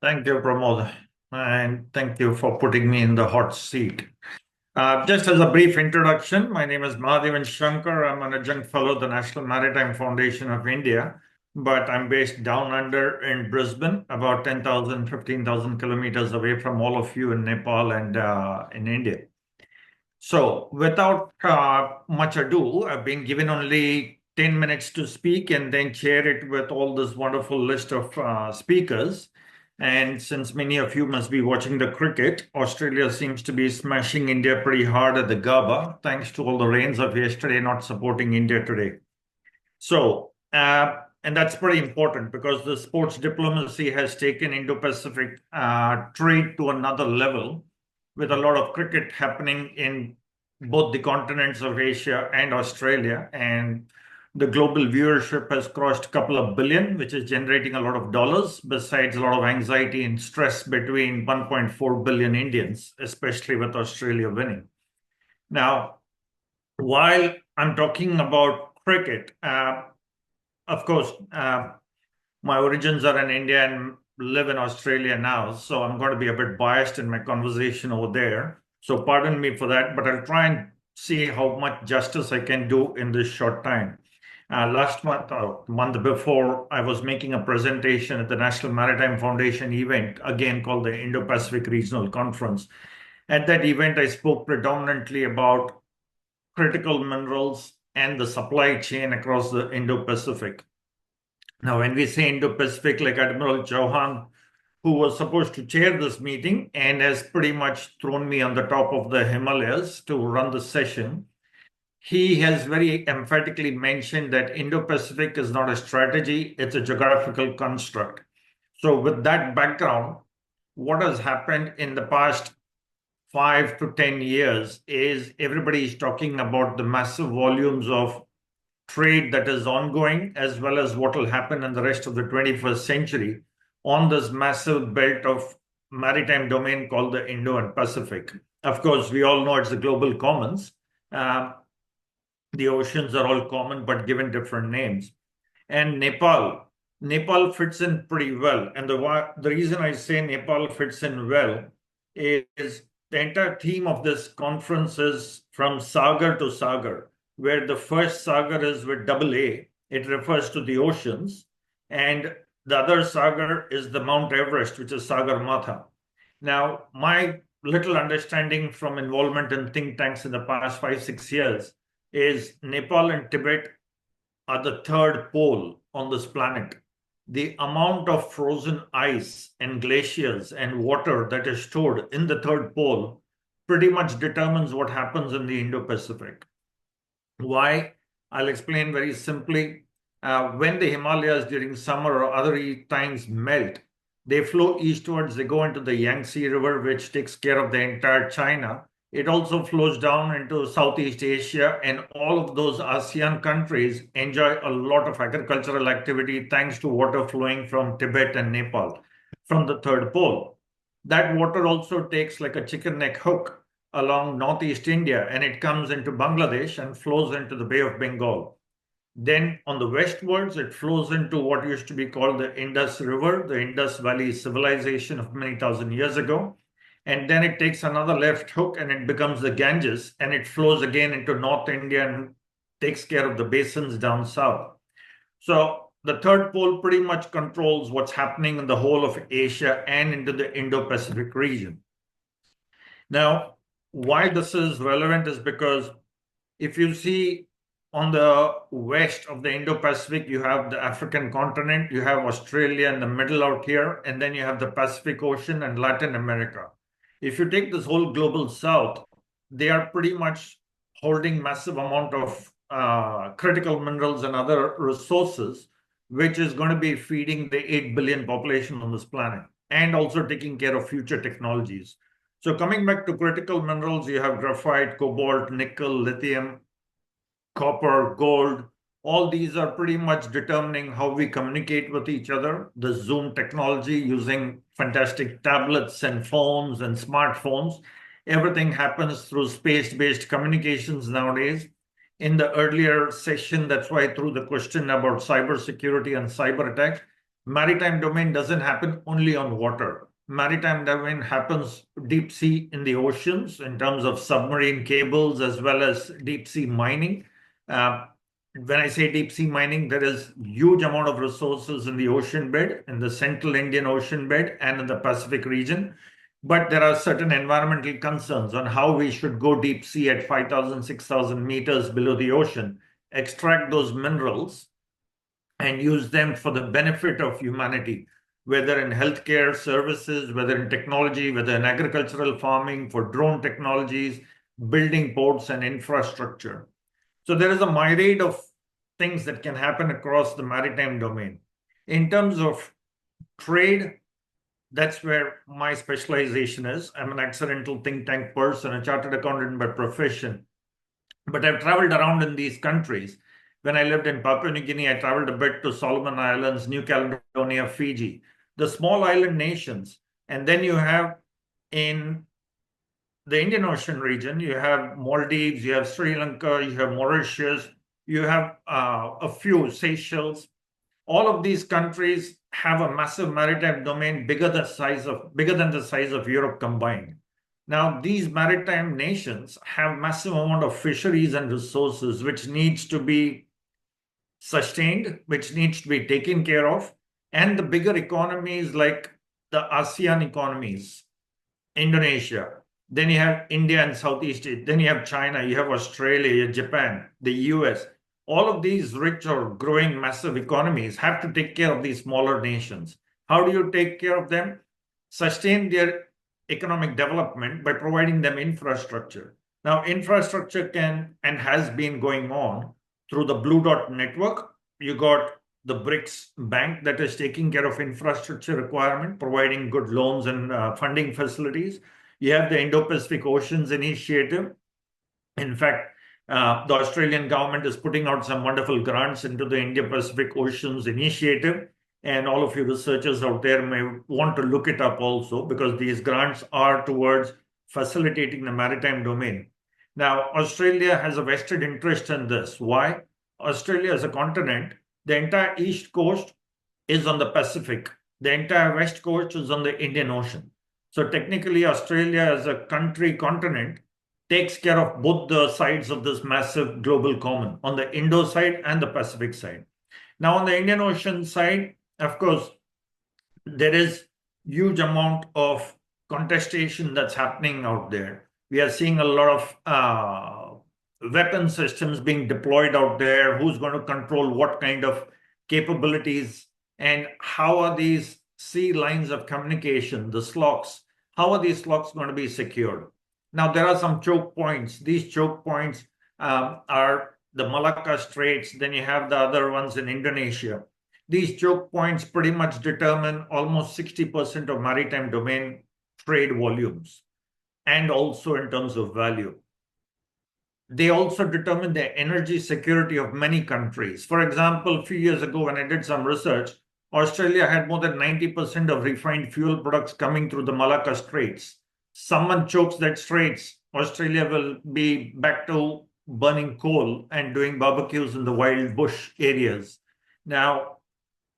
Thank you, Pramod, and thank you for putting me in the hot seat. Just as a brief introduction, my name is Mahadevan Shankar. I'm an adjunct fellow at the National Maritime Foundation of India, but I'm based down under in Brisbane, about 10,000, 15,000 kilometers away from all of you in Nepal and in India. So, without much ado, I've been given only 10 minutes to speak and then share it with all this wonderful list of speakers. And since many of you must be watching the cricket, Australia seems to be smashing India pretty hard at the Gabba, thanks to all the rains of yesterday not supporting India today. So, and that's pretty important because the sports diplomacy has taken Indo-Pacific trade to another level with a lot of cricket happening in both the continents of Asia and Australia. And the global viewership has crossed a couple of billion, which is generating a lot of dollars, besides a lot of anxiety and stress between 1.4 billion Indians, especially with Australia winning. Now, while I'm talking about cricket, of course, my origins are in India and live in Australia now, so I'm going to be a bit biased in my conversation over there. So pardon me for that, but I'll try and see how much justice I can do in this short time. Last month, month before, I was making a presentation at the National Maritime Foundation event, again called the Indo-Pacific Regional Conference. At that event, I spoke predominantly about critical minerals and the supply chain across the Indo-Pacific. Now, when we say Indo-Pacific, like Admiral Chauhan, who was supposed to chair this meeting and has pretty much thrown me on the top of the Himalayas to run the session, he has very emphatically mentioned that Indo-Pacific is not a strategy, it's a geographical construct. So with that background, what has happened in the past 5 to 10 years is everybody is talking about the massive volumes of trade that is ongoing, as well as what will happen in the rest of the 21st century on this massive belt of maritime domain called the Indo and Pacific. Of course, we all know it's the global commons. The oceans are all common, but given different names. And Nepal fits in pretty well. And the reason I say Nepal fits in well is the entire theme of this conference is from Sagar to Sagar, where the first Sagar is with double A. It refers to the oceans. And the other Sagar is the Mount Everest, which is Sagar Matha. Now, my little understanding from involvement in think tanks in the past 5, 6 years is Nepal and Tibet are the third pole on this planet. The amount of frozen ice and glaciers and water that is stored in the third pole pretty much determines what happens in the Indo-Pacific. Why? I'll explain very simply. When the Himalayas during summer or other times melt, they flow eastwards, they go into the Yangtze River, which takes care of the entire China. It also flows down into Southeast Asia, and all of those ASEAN countries enjoy a lot of agricultural activity thanks to water flowing from Tibet and Nepal from the third pole. That water also takes like a chicken neck hook along northeast India and it comes into Bangladesh and flows into the Bay of Bengal. Then on the westwards, it flows into what used to be called the Indus River, the Indus Valley civilization of many thousand years ago. And then it takes another left hook and it becomes the Ganges and it flows again into North India and takes care of the basins down south. So the third pole pretty much controls what's happening in the whole of Asia and into the Indo-Pacific region. Now, why this is relevant is because if you see on the west of the Indo-Pacific, you have the African continent, you have Australia in the middle out here, and then you have the Pacific Ocean and Latin America. If you take this whole global south, they are pretty much holding massive amount of critical minerals and other resources, which is going to be feeding the 8 billion population on this planet and also taking care of future technologies. So coming back to critical minerals, you have graphite, cobalt, nickel, lithium, copper, gold. All these are pretty much determining how we communicate with each other. The Zoom technology using fantastic tablets and phones and smartphones. Everything happens through space-based communications nowadays. In the earlier session, that's why I threw the question about cybersecurity and cyber attacks. maritime domain doesn't happen only on water. Maritime domain happens deep sea in the oceans in terms of submarine cables as well as deep sea mining. Uh, when I say deep sea mining, there is huge amount of resources in the ocean bed, in the central Indian Ocean bed and in the Pacific region. But there are certain environmental concerns on how we should go deep sea at 5,000, 6,000 meters below the ocean, extract those minerals and use them for the benefit of humanity, whether in healthcare services, whether in technology, whether in agricultural farming, for drone technologies, building ports and infrastructure. So there is a myriad of things that can happen across the maritime domain. In terms of trade, that's where my specialization is. I'm an accidental think tank person, a chartered accountant by profession, but I've traveled around in these countries. When I lived in Papua New Guinea, I traveled a bit to Solomon Islands, New Caledonia, Fiji, the small island nations. And then you have in the Indian Ocean region, you have Maldives, you have Sri Lanka, you have Mauritius, you have a few Seychelles. All of these countries have a massive maritime domain bigger than the size of Europe combined. Now, these maritime nations have massive amount of fisheries and resources which needs to be sustained, which needs to be taken care of. And the bigger economies like the ASEAN economies, Indonesia, then you have India and Southeast Asia, then you have China, you have Australia, you have Japan, the US. All of these rich or growing massive economies have to take care of these smaller nations. How do you take care of them? Sustain their economic development by providing them infrastructure. Now, infrastructure can and has been going on through the Blue Dot network. You got the BRICS Bank that is taking care of infrastructure requirement, providing good loans and funding facilities. You have the Indo-Pacific Oceans Initiative. In fact, the Australian government is putting out some wonderful grants into the Indo-Pacific Oceans Initiative. And all of you researchers out there may want to look it up also, because these grants are towards facilitating the maritime domain. Now, Australia has a vested interest in this. Why? Australia as a continent, the entire east coast is on the Pacific. The entire west coast is on the Indian Ocean. So technically, Australia as a continent takes care of both the sides of this massive global common, on the Indo side and the Pacific side. Now, on the Indian Ocean side, of course, there is huge amount of contestation that's happening out there. We are seeing a lot of weapon systems being deployed out there. Who's going to control what kind of capabilities, and how are these sea lines of communication, the SLOCs, how are these SLOCs going to be secured? Now, there are some choke points. These choke points are the Malacca Straits, then you have the other ones in Indonesia. These choke points pretty much determine almost 60% of maritime domain trade volumes, and also in terms of value. They also determine the energy security of many countries. For example, a few years ago, when I did some research, Australia had more than 90% of refined fuel products coming through the Malacca Straits. Someone chokes that straits, Australia will be back to burning coal and doing barbecues in the wild bush areas. Now,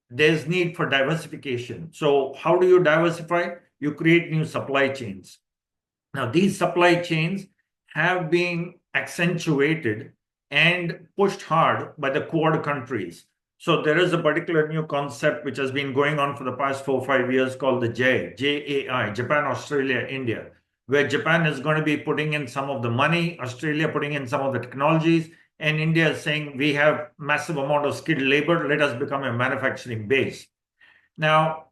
there's need for diversification. So how do you diversify? You create new supply chains. Now, these supply chains have been accentuated and pushed hard by the Quad countries. So there is a particular new concept which has been going on for the past 4 or 5 years called the JAI, Japan, Australia, India, where Japan is going to be putting in some of the money, Australia putting in some of the technologies, and India is saying we have massive amount of skilled labor, let us become a manufacturing base. Now,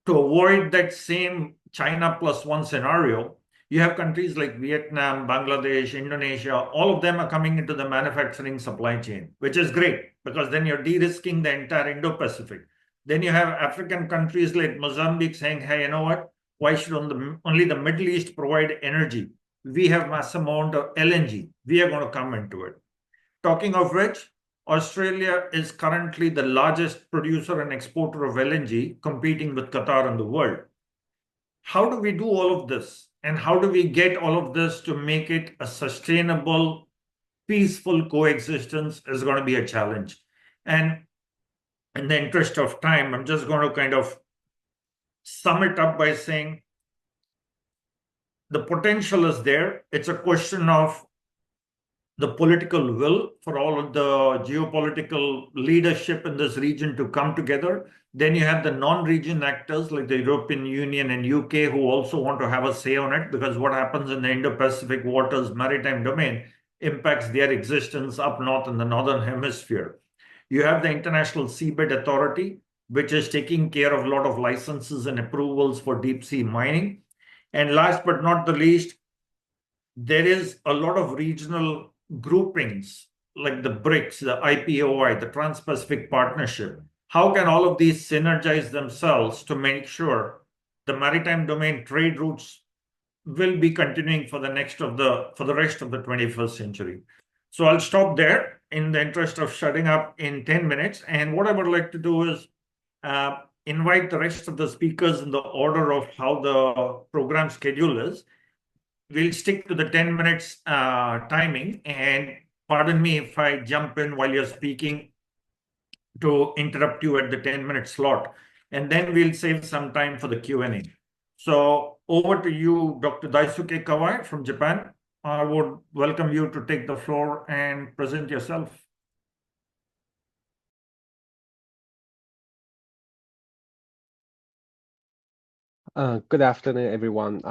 to avoid that same China plus one scenario, you have countries like Vietnam, Bangladesh, Indonesia, all of them are coming into the manufacturing supply chain, which is great because then you're de-risking the entire Indo-Pacific. Then you have African countries like Mozambique saying, hey, you know what? Why should only the Middle East provide energy? We have massive amount of LNG. We are going to come into it. Talking of which, Australia is currently the largest producer and exporter of LNG, competing with Qatar in the world. How do we do all of this? And how do we get all of this to make it a sustainable, peaceful coexistence is going to be a challenge. And in the interest of time, I'm just going to kind of sum it up by saying the potential is there. It's a question of the political will for all of the geopolitical leadership in this region to come together. Then you have the non-region actors like the European Union and UK who also want to have a say on it, because what happens in the Indo-Pacific waters maritime domain impacts their existence up north in the northern hemisphere. You have the International Seabed Authority, which is taking care of a lot of licenses and approvals for deep sea mining. And last but not the least, there is a lot of regional groupings like the BRICS, the IPOI, the Trans-Pacific Partnership. How can all of these synergize themselves to make sure the maritime domain trade routes will be continuing for the rest of the 21st century? So I'll stop there in the interest of shutting up in 10 minutes. And what I would like to do is invite the rest of the speakers in the order of how the program schedule is. We'll stick to the 10 minutes timing, and pardon me if I jump in while you're speaking to interrupt you at the 10-minute slot, and then we'll save some time for the Q&A. So over to you, Dr. Daisuke Kawai from Japan. I would welcome you to take the floor and present yourself. Good afternoon, everyone.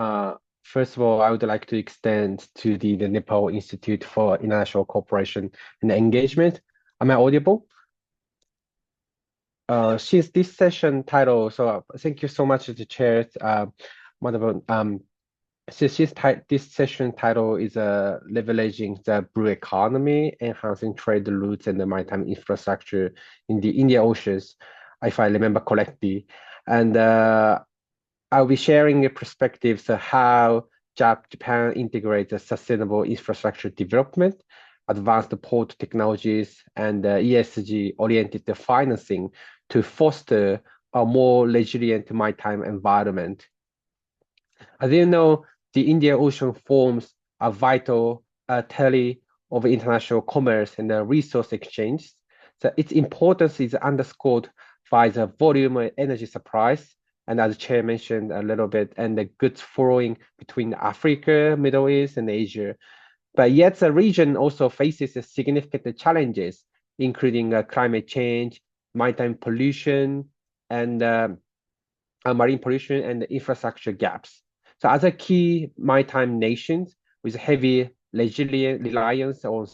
First of all, I would like to extend to the Nepal Institute for International Cooperation and Engagement. Am I audible? Since this session title, so thank you so much to the chair, Mahadevan. Since this session title is leveraging the blue economy, enhancing trade routes and the maritime infrastructure in the Indian Oceans, if I remember correctly. And I'll be sharing perspectives of how Japan integrates sustainable infrastructure development, advanced port technologies, and ESG-oriented financing to foster a more resilient maritime environment. As you know, the Indian Ocean forms a vital artery of international commerce and resource exchange. So its importance is underscored by the volume of energy supplies, and as the chair mentioned a little bit, and the goods flowing between Africa, Middle East, and Asia. But yet the region also faces significant challenges, including climate change, maritime pollution, and marine pollution and infrastructure gaps. So as a key maritime nation with heavy reliance on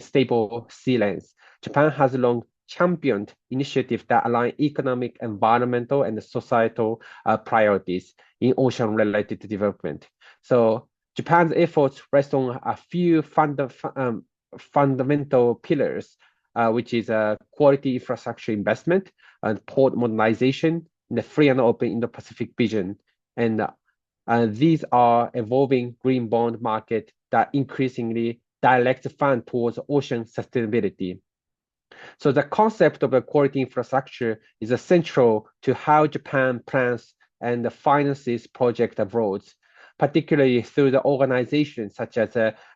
stable sea lanes, Japan has long championed initiatives that align economic, environmental, and societal priorities in ocean-related development. So Japan's efforts rest on a few fundamental pillars, which is quality infrastructure investment and port modernization in the free and open Indo-Pacific vision. And these are evolving green bond market that increasingly direct fund towards ocean sustainability. So the concept of a quality infrastructure is essential to how Japan plans and finances project abroad, particularly through the organizations such as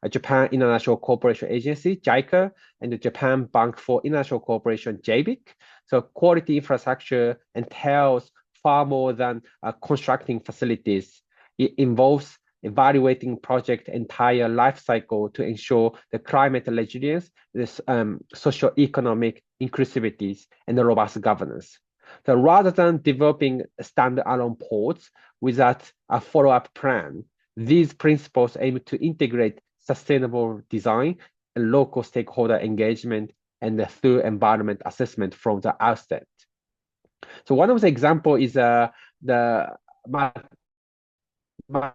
Japan International Cooperation Agency, JICA, and the Japan Bank for International Cooperation, JBIC. So quality infrastructure entails far more than constructing facilities. It involves evaluating project entire life cycle to ensure the climate resilience, this socio-economic inclusivities, and the robust governance. So rather than developing standalone ports without a follow-up plan, these principles aim to integrate sustainable design and local stakeholder engagement and through environment assessment from the outset. So one of the examples is the Mahadevan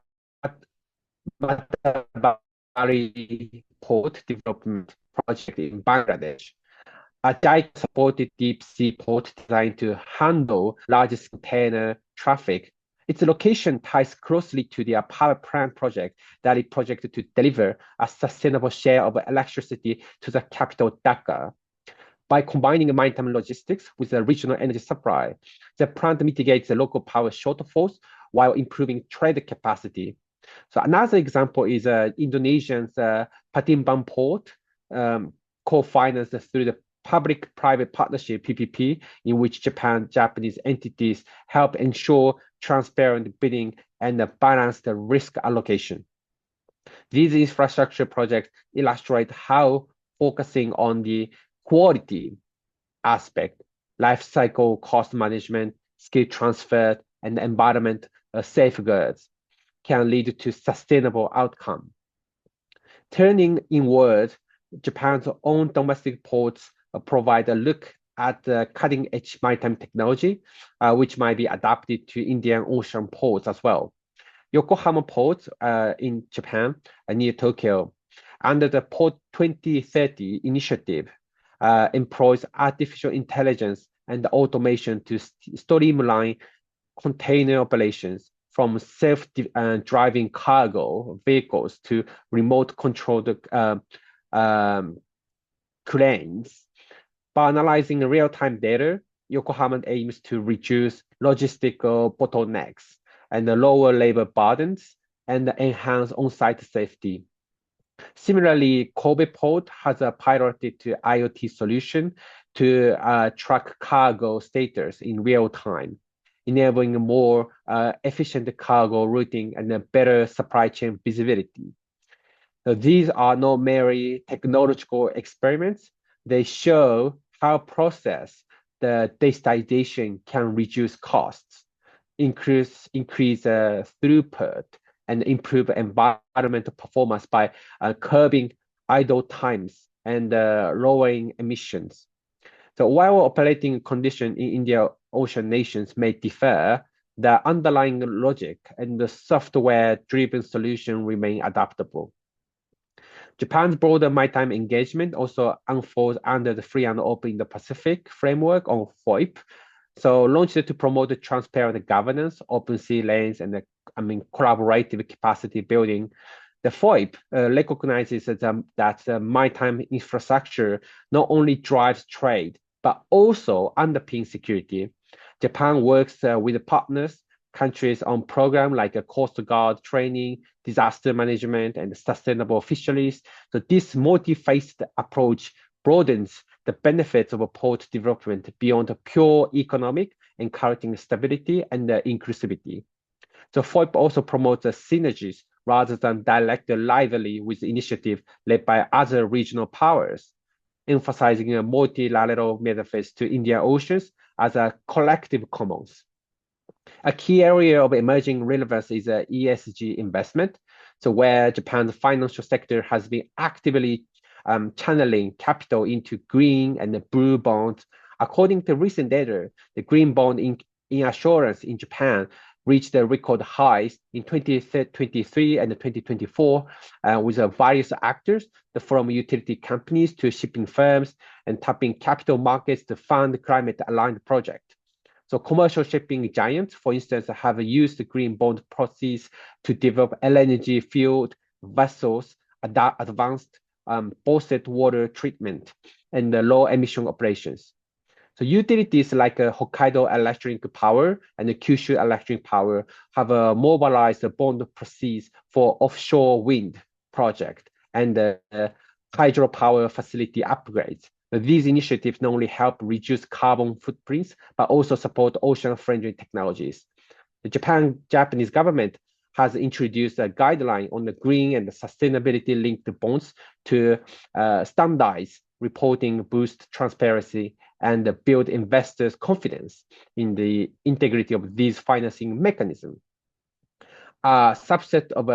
port development project in Bangladesh. A JICA-supported deep-sea port designed to handle large container traffic. Its location ties closely to the power plant project that is projected to deliver a sustainable share of electricity to the capital Dhaka. By combining maritime logistics with the regional energy supply, the plant mitigates the local power shortfalls while improving trade capacity. So another example is Indonesia's Palembang port, co-financed through the public-private partnership, PPP, in which Japanese entities help ensure transparent bidding and balanced risk allocation. These infrastructure projects illustrate how focusing on the quality aspect, life cycle cost management, skill transfer, and environment safeguards can lead to sustainable outcome. Turning inward, Japan's own domestic ports provide a look at the cutting-edge maritime technology, which might be adapted to Indian Ocean ports as well. Yokohama Port in Japan, near Tokyo, under the Port 2030 initiative, employs artificial intelligence and automation to streamline container operations from self-driving cargo vehicles to remote controlled cranes. By analyzing real-time data, Yokohama aims to reduce logistical bottlenecks and lower labor burdens and enhance on-site safety. Similarly, Kobe Port has a piloted IoT solution to track cargo status in real time, enabling more efficient cargo routing and a better supply chain visibility. So these are not merely technological experiments. They show how the digitization can reduce costs, increase throughput, and improve environmental performance by curbing idle times and lowering emissions. So while operating conditions in Indian Ocean nations may differ, the underlying logic and the software-driven solution remain adaptable. Japan's broader maritime engagement also unfolds under the Free and Open Indo-Pacific framework on FOIP. So launched to promote the transparent governance, open sea lanes, and collaborative capacity building. The FOIP recognizes that maritime infrastructure not only drives trade, but also underpins security. Japan works with partners countries on programs like a Coast Guard training, disaster management, and sustainable fisheries. So this multi-faced approach broadens the benefits of a port development beyond pure economic, encouraging stability and inclusivity. So FOIP also promotes synergies rather than direct rivalry with initiatives led by other regional powers, emphasizing a multilateral metaphors to Indian Oceans as a collective commons. A key area of emerging relevance is ESG investment, so where Japan's financial sector has been actively channeling capital into green and blue bonds. According to recent data, the green bond in assurance in Japan reached the record highs in 2023 and 2024 with various actors, from utility companies to shipping firms, and tapping capital markets to fund climate-aligned projects. So commercial shipping giants, for instance, have used the green bond proceeds to develop LNG-fueled vessels, advanced bauxite water treatment, and low-emission operations. So utilities like Hokkaido Electric Power and Kyushu Electric Power have mobilized bond proceeds for offshore wind project and hydropower facility upgrades. These initiatives not only help reduce carbon footprints, but also support ocean-friendly technologies. The Japanese government has introduced a guideline on the green and the sustainability-linked bonds to standardize reporting, boost transparency, and build investors' confidence in the integrity of these financing mechanisms. A subset of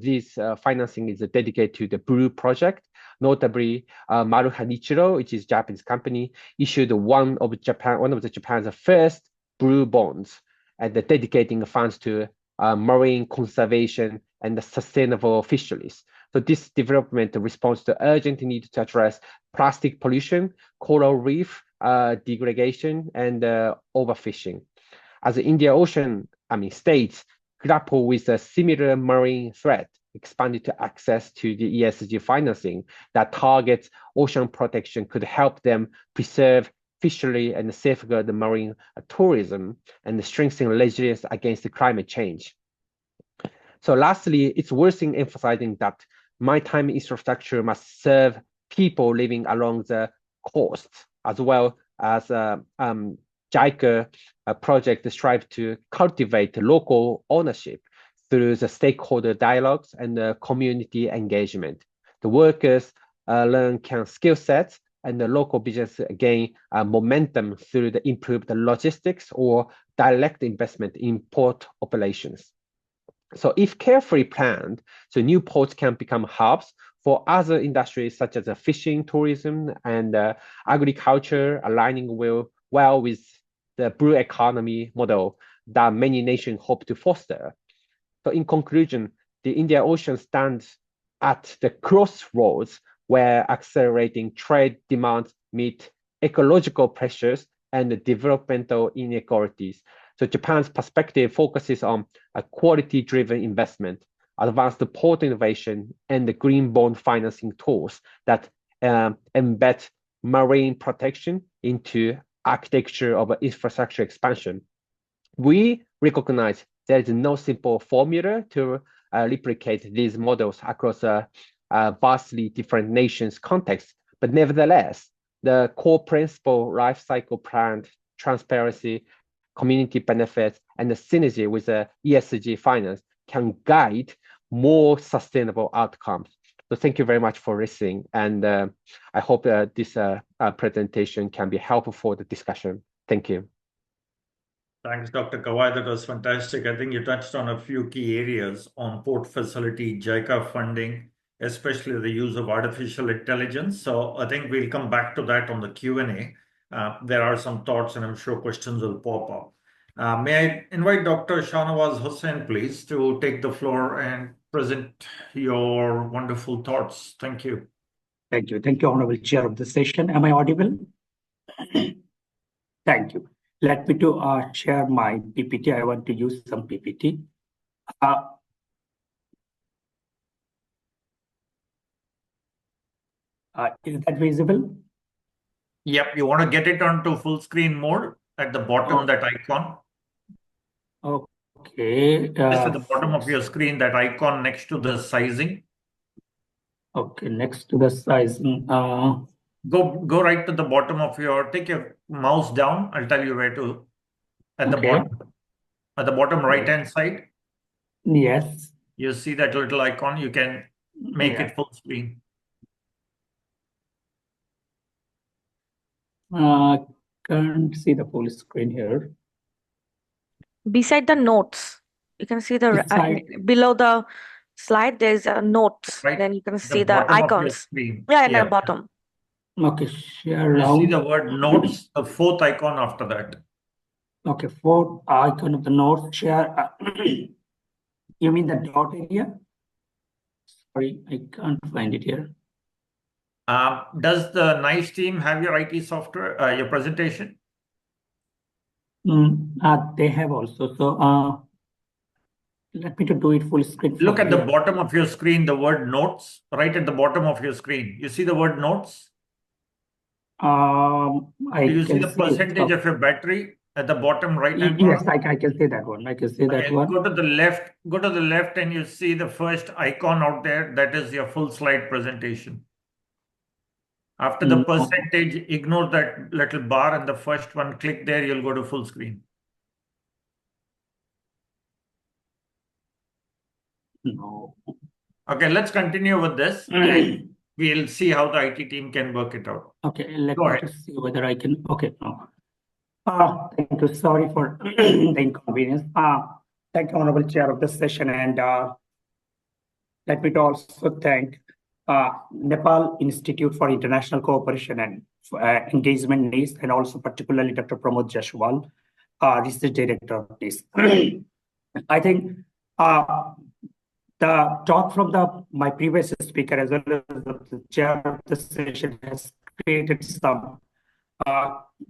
this financing is dedicated to the Blue Project. Notably, Maruha Nichiro, which is a Japanese company, issued one of Japan's first blue bonds, and dedicating funds to marine conservation and sustainable fisheries. So this development responds to urgent need to address plastic pollution, coral reef degradation, and overfishing. As the Indian Ocean states grapple with a similar marine threat, expanded to access to the ESG financing that targets ocean protection could help them preserve fishery and safeguard the marine tourism and strengthen resilience against the climate change. So lastly, it's worth emphasizing that maritime infrastructure must serve people living along the coast as well as JICA project strive to cultivate local ownership through the stakeholder dialogues and community engagement. The workers learn skill sets and the local business gain momentum through the improved logistics or direct investment in port operations. So if carefully planned, so new ports can become hubs for other industries such as fishing, tourism, and agriculture, aligning well with the blue economy model that many nations hope to foster. So in conclusion, the Indian Ocean stands at the crossroads where accelerating trade demands meet ecological pressures and developmental inequalities. So Japan's perspective focuses on a quality-driven investment, advanced port innovation, and the green bond financing tools that embed marine protection into architecture of infrastructure expansion. We recognize there is no simple formula to replicate these models across vastly different nations' contexts, but nevertheless, the core principle, life cycle plan, transparency, community benefits, and the synergy with ESG finance can guide more sustainable outcomes. So thank you very much for listening, and I hope this presentation can be helpful for the discussion. Thank you. Thanks, Dr. Kawai. That was fantastic. I think you touched on a few key areas on port facility, JICA funding, especially the use of artificial intelligence. So I think we'll come back to that on the Q&A. There are some thoughts and I'm sure questions will pop up. May I invite Dr. Shanawez Hossain, please, to take the floor and present your wonderful thoughts. Thank you. Thank you. Thank you, Honorable Chair of the session. Am I audible? Thank you. Let me to share my PPT. I want to use some PPT. Is that visible? Yep. You want to get it onto full screen mode at the bottom, that icon? Okay. Just at the bottom of your screen, that icon next to the sizing. Okay, next to the sizing. Go right to the bottom of take your mouse down. I'll tell you where to, at the bottom right-hand side. Yes. You see that little icon? You can make it full screen. Can't see the full screen here. Beside the notes, you can see the below the slide. There's a notes. Right. Then you can see the icons. Yeah, at the bottom. Okay, share you around. see the word notes, the fourth icon after that. Okay, fourth icon of the notes. Share. You mean the dot area? Sorry, I can't find it here. Does the NICE team have your IT software, your presentation? They have also. So let me to do it full screen. Look at the bottom of your screen, the word notes, right at the bottom of your screen. You see the word notes? Do you see the percentage of your battery at the bottom right-hand corner? Yes, I can see that one. I can see that one. Go to the left and you see the first icon out there. That is your full slide presentation. After the percentage, ignore that little bar and the first one, click there, you'll go to full screen. No. Okay, let's continue with this. We'll see how the IT team can work it out. Okay, let me just see whether I can. Okay, no. Thank you. Sorry for the inconvenience. Thank you, Honorable Chair of this session. And let me also thank Nepal Institute for International Cooperation and Engagement NICE, and also particularly Dr. Pramod Jaiswal, Research Director of NICE. I think the talk from my previous speaker as well as the chair of the session has created some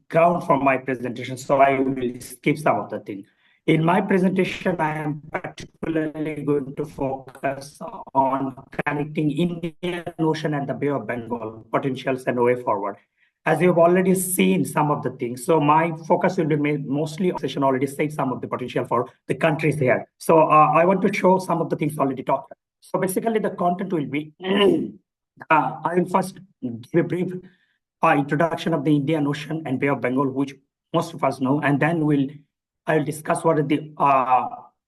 ground for my presentation, so I will skip some of the things. In my presentation, I am particularly going to focus on connecting Indian Ocean and the Bay of Bengal potentials and way forward. As you've already seen some of the things, so my focus will be mostly on session already said some of the potential for the countries here. So I want to show some of the things already talked. So basically the content will be, I will first give a brief introduction of the Indian Ocean and Bay of Bengal, which most of us know, and then I'll discuss what is the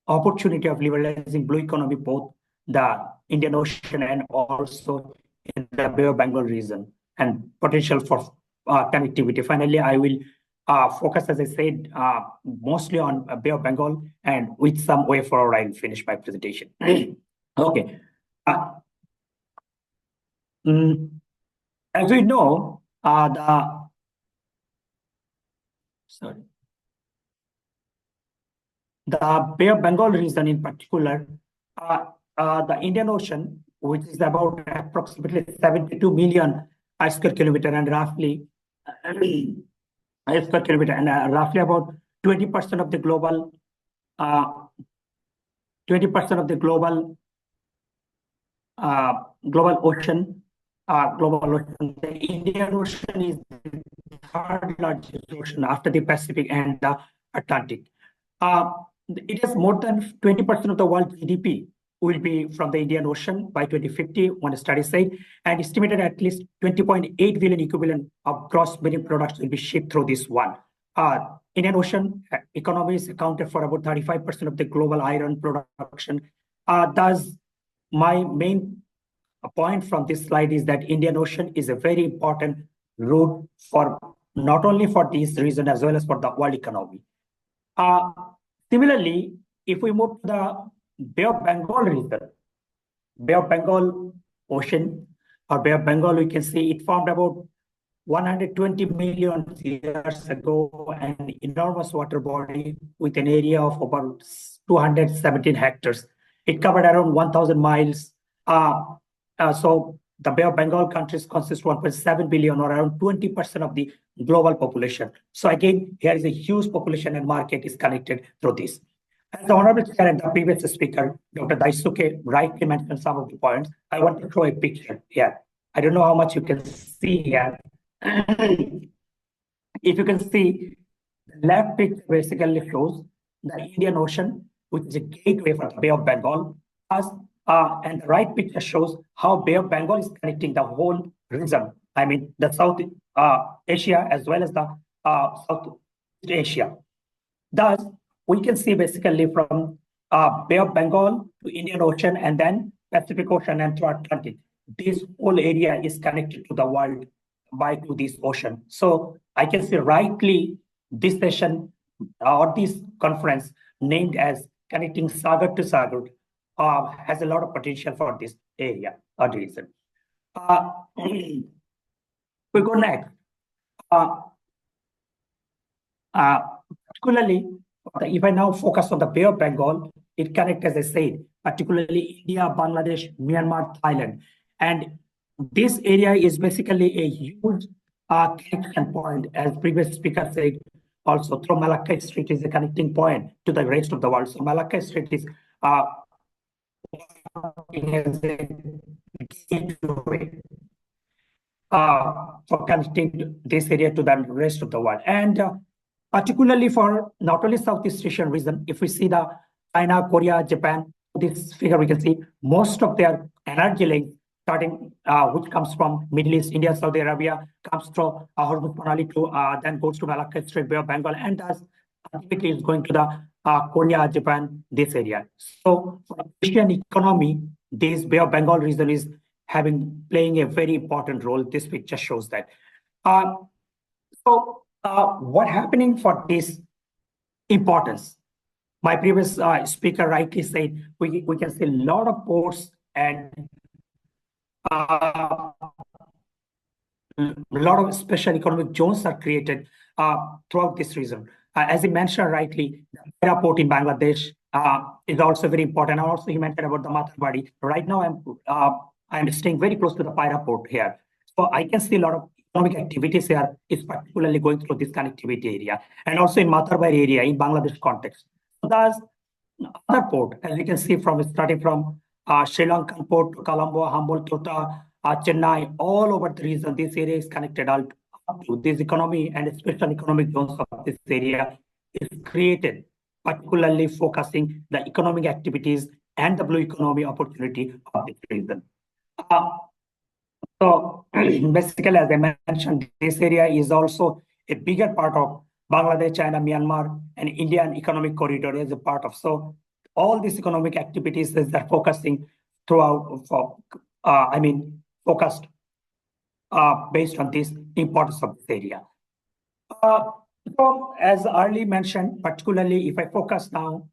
opportunity of liberalizing blue economy, both the Indian Ocean and also in the Bay of Bengal region, and potential for connectivity. Finally, I will focus, as I said, mostly on Bay of Bengal, and with some way forward, I'll finish my presentation. Okay. As we know, the Bay of Bengal region in particular, the Indian Ocean, which is about approximately 72 million square kilometer and roughly square kilometer, and roughly about 20% of the global 20% of the global ocean. The Indian Ocean is the third largest ocean after the Pacific and the Atlantic. It is more than 20% of the world GDP will be from the Indian Ocean by 2050, one study said, and estimated at least 20.8 billion equivalent of gross marine products will be shipped through this one. Indian Ocean economy is accounted for about 35% of the global iron production. Thus, my main point from this slide is that Indian Ocean is a very important route for not only for this region as well as for the world economy. Similarly, if we move to the Bay of Bengal region, Bay of Bengal Ocean or Bay of Bengal, we can see it formed about 120 million years ago, an enormous water body with an area of about 217 hectares. It covered around 1,000 miles. So the Bay of Bengal countries consist 1.7 billion, or around 20% of the global population. So again, here is a huge population and market is connected through this. As the Honorable Chair and the previous speaker, Dr. Daisuke, rightly mentioned some of the points. I want to show a picture here. I don't know how much you can see here. If you can see, the left picture basically shows the Indian Ocean, which is a gateway for the Bay of Bengal, and the right picture shows how Bay of Bengal is connecting the whole region. I mean, the South Asia as well as the South Asia. Thus, we can see basically from Bay of Bengal to Indian Ocean and then Pacific Ocean and to Atlantic. This whole area is connected to the world by to this ocean. So I can say rightly this session or this conference named as Connecting Sagar to Sagar has a lot of potential for this area or region. We go next. Particularly, if I now focus on the Bay of Bengal, it connects, as I said, particularly India, Bangladesh, Myanmar, Thailand. And this area is basically a huge connection point, as previous speaker said, also through Malacca Strait is a connecting point to the rest of the world. So Malacca Strait is for connecting this area to the rest of the world. And particularly for not only Southeast Asian region, if we see the China, Korea, Japan, this figure we can see most of their energy links starting, which comes from Middle East, India, Saudi Arabia, comes through Hormuz Canal to then goes to Malacca Strait, Bay of Bengal, and thus ultimately is going to the Korea, Japan, this area. So for Asian economy, this Bay of Bengal region is playing a very important role. This picture shows that. So what happening for this importance? My previous speaker rightly said we can see a lot of ports and a lot of special economic zones are created throughout this region. As he mentioned rightly, the Borah port in Bangladesh is also very important. And also he mentioned about the Mahadevan. Right now, I'm staying very close to the Borah port here. So I can see a lot of economic activities here is particularly going through this connectivity area. And also in Mahadevan area in Bangladesh context. So that's other port, as you can see from starting from Sri Lankan port to Colombo, Hambantota, Chennai, all over the region, this area is connected all to this economy, and special economic zones of this area is created, particularly focusing the economic activities and the blue economy opportunity of this region. So basically, as I mentioned, this area is also a bigger part of Bangladesh, China, Myanmar, and Indian economic corridor as a part of. So all these economic activities that are focusing throughout, focused based on this importance of this area. So as early mentioned, particularly if I focus now,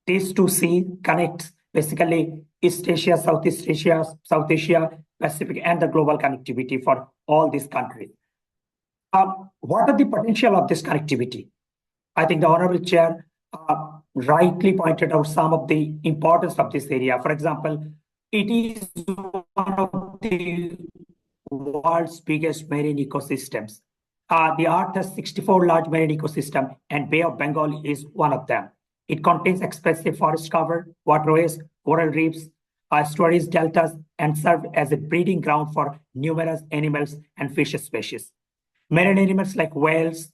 these two sea connects basically East Asia, Southeast Asia, South Asia, Pacific, and the global connectivity for all these countries. What are the potential of this connectivity? I think the Honorable Chair rightly pointed out some of the importance of this area. For example, it is one of the world's biggest marine ecosystems. The Earth has 64 large marine ecosystems, and Bay of Bengal is one of them. It contains expansive forest cover, waterways, coral reefs, estuaries, deltas, and serve as a breeding ground for numerous animals and fish species. Marine animals like whales,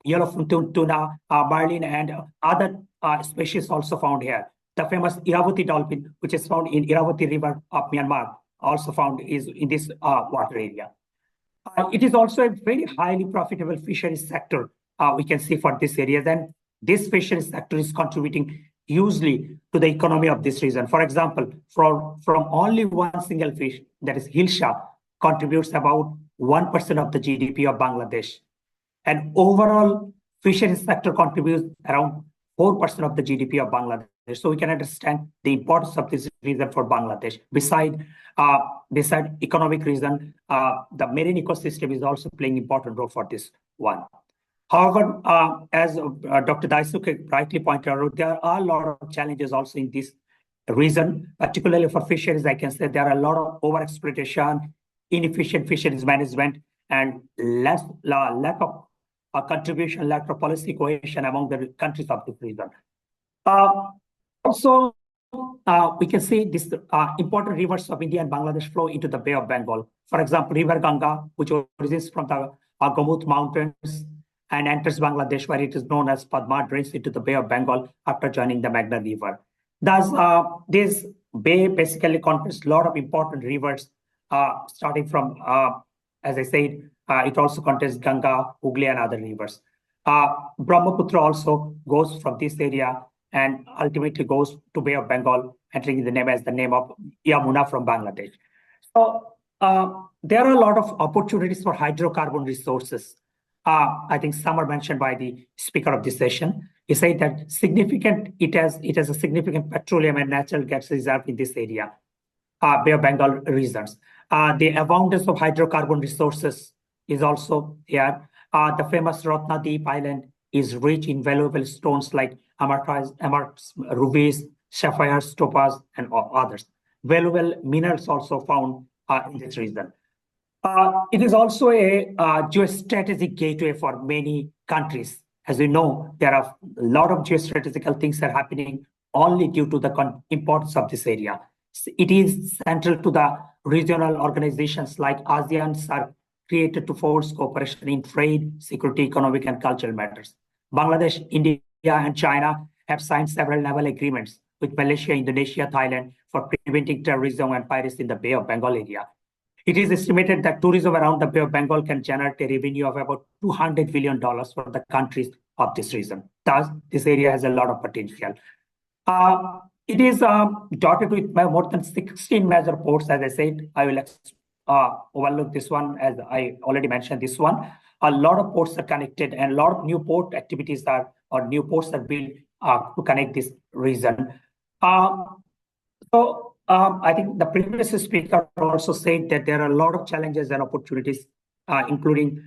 yellowfin tuna, marlin, and other species also found here. The famous Irrawaddy dolphin, which is found in Irrawaddy River of Myanmar, also found is in this water area. It is also a very highly profitable fisheries sector we can see for this area. Then this fisheries sector is contributing hugely to the economy of this region. For example, from only one single fish, that is hilsha, contributes about 1% of the GDP of Bangladesh. And overall, fisheries sector contributes around 4% of the GDP of Bangladesh. So we can understand the importance of this region for Bangladesh. Beside economic reason, the marine ecosystem is also playing important role for this one. However, as Dr. Daisuke rightly pointed out, there are a lot of challenges also in this region, particularly for fisheries. I can say there are a lot of overexploitation, inefficient fisheries management, and lack of contribution, lack of policy cohesion among the countries of this region. Also, we can see this important rivers of India and Bangladesh flow into the Bay of Bengal. For example, River Ganga, which originates from the Gamut Mountains and enters Bangladesh, where it is known as Padma, drains into the Bay of Bengal after joining the Meghna River. Thus, this bay basically contains a lot of important rivers, starting from, as I said, it also contains Ganga, Hooghly, and other rivers. Brahmaputra also goes from this area and ultimately goes to Bay of Bengal, entering the name as the name of Yamuna from Bangladesh. So there are a lot of opportunities for hydrocarbon resources. I think some are mentioned by the speaker of this session. He said that it has a significant petroleum and natural gas reserve in this area, Bay of Bengal regions. The abundance of hydrocarbon resources is also here. The famous Ratnadeep Island is rich in valuable stones like amartys, rubies, sapphires, topaz, and others. Valuable minerals also found in this region. It is also a geostrategic gateway for many countries. As we know, there are a lot of geostrategical things that are happening only due to the importance of this area. It is central to the regional organizations like ASEAN are created to force cooperation in trade, security, economic, and cultural matters. Bangladesh, India, and China have signed several naval agreements with Malaysia, Indonesia, Thailand for preventing terrorism and piracy in the Bay of Bengal area. It is estimated that tourism around the Bay of Bengal can generate a revenue of about $200 billion for the countries of this region. Thus, this area has a lot of potential. It is dotted with more than 16 major ports. As I said, I will overlook this one, as I already mentioned this one. A lot of ports are connected, and a lot of new port activities new ports are built to connect this region. I think the previous speaker also said that there are a lot of challenges and opportunities, including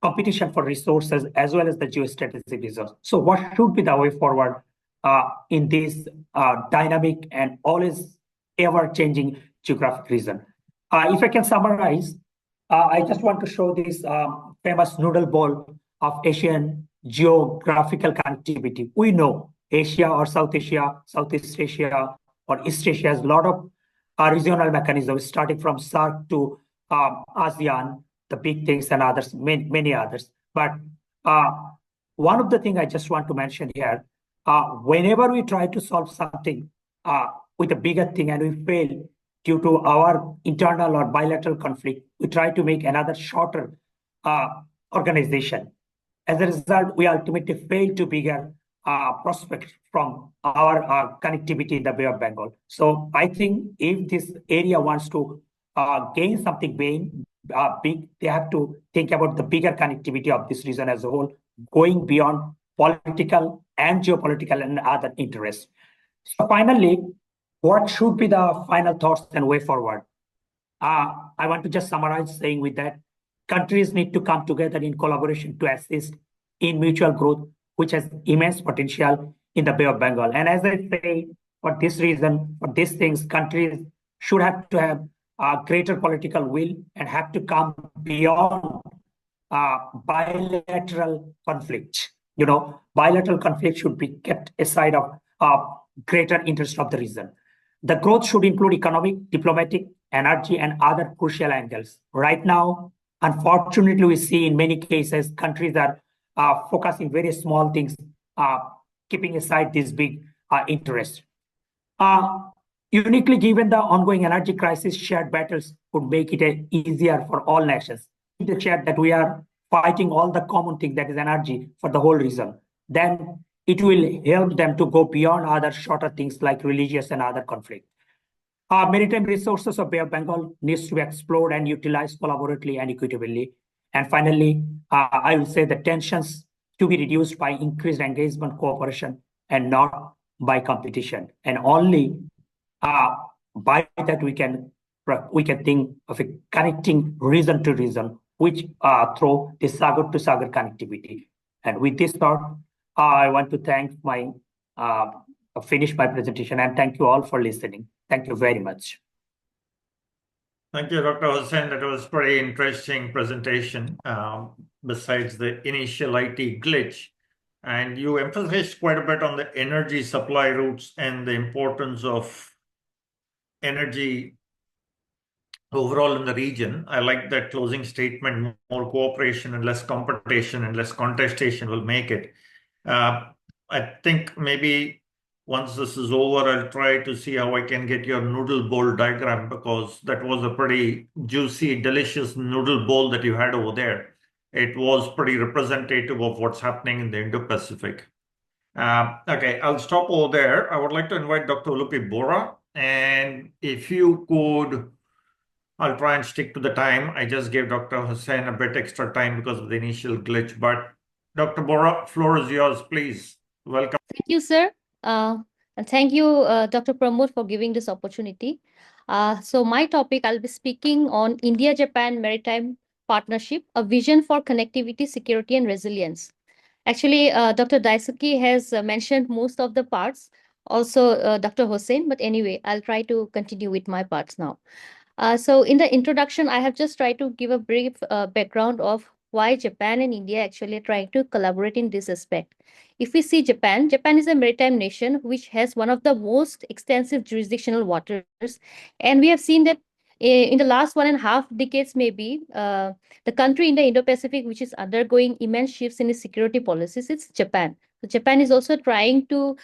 competition for resources as well as the geostrategic resource. So what should be the way forward in this dynamic and always ever-changing geographic region? If I can summarize, I just want to show this famous noodle ball of Asian geographical connectivity. We know Asia or South Asia, Southeast Asia, or East Asia has a lot of regional mechanisms, starting from SARC to ASEAN, the big things, and others, many others. But one of the things I just want to mention here, whenever we try to solve something with a bigger thing and we fail due to our internal or bilateral conflict, we try to make another shorter organization. As a result, we ultimately fail to bigger prospect from our connectivity in the Bay of Bengal. So I think if this area wants to gain something big, they have to think about the bigger connectivity of this region as a whole, going beyond political and geopolitical and other interests. So finally, what should be the final thoughts and way forward? I want to just summarize saying with that, countries need to come together in collaboration to assist in mutual growth, which has immense potential in the Bay of Bengal. And as I say, for this reason, for these things, countries should have to have a greater political will and have to come beyond bilateral conflict. Bilateral conflict should be kept aside of greater interest of the region. The growth should include economic, diplomatic, energy, and other crucial angles. Right now, unfortunately, we see in many cases countries are focusing very small things, keeping aside these big interests. Uniquely given the ongoing energy crisis, shared battles would make it easier for all nations. If they share that we are fighting all the common thing that is energy for the whole region, then it will help them to go beyond other shorter things like religious and other conflict. Maritime resources of Bay of Bengal needs to be explored and utilized collaboratively and equitably. And finally, I will say the tensions to be reduced by increased engagement, cooperation, and not by competition. And only by that we can think of a connecting region to region, which through the Sagar to Sagar connectivity. And with this thought, I want to finish my presentation and thank you all for listening. Thank you very much. Thank you, Dr. Hossain. That was pretty interesting presentation. Besides the initial IT glitch, and you emphasized quite a bit on the energy supply routes and the importance of energy overall in the region. I like that closing statement: more cooperation and less competition and less contestation will make it. I think maybe once this is over, I'll try to see how I can get your noodle bowl diagram, because that was a pretty juicy, delicious noodle bowl that you had over there. It was pretty representative of what's happening in the Indo-Pacific. Okay, I'll stop over there. I would like to invite Dr. Ulupi Borah, and if you could, I'll try and stick to the time. I just gave Dr. Hossain a bit extra time because of the initial glitch, but Dr. Borah, floor is yours, please. Welcome. Thank you, sir. And thank you, Dr. Pramod, for giving this opportunity. So my topic, I'll be speaking on India-Japan Maritime Partnership, a vision for connectivity, security, and resilience. Actually, Dr. Daisuke has mentioned most of the parts, also Dr. Hossain, but anyway, I'll try to continue with my parts now. So in the introduction, I have just tried to give a brief background of why Japan and India actually are trying to collaborate in this aspect. If we see Japan, Japan is a maritime nation which has one of the most extensive jurisdictional waters. And we have seen that in the last 1.5 decades, maybe, the country in the Indo-Pacific which is undergoing immense shifts in its security policies, it's Japan. So Japan is also trying to,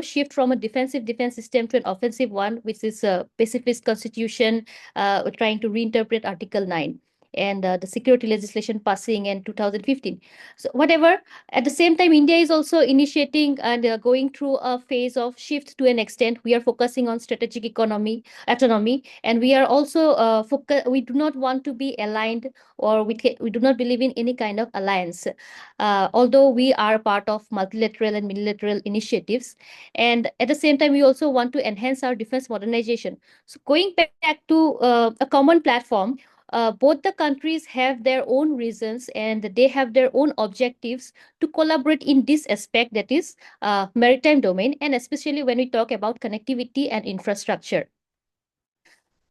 shift from a defensive defense system to an offensive one, which is a pacifist constitution, trying to reinterpret Article 9 and the security legislation passing in 2015. So whatever, at the same time, India is also initiating and going through a phase of shift to an extent. We are focusing on strategic autonomy, and we are also we do not want to be aligned, or we do not believe in any kind of alliance, although we are part of multilateral and unilateral initiatives. And at the same time, we also want to enhance our defense modernization. So going back to a common platform, both the countries have their own reasons and they have their own objectives to collaborate in this aspect, that is maritime domain, and especially when we talk about connectivity and infrastructure.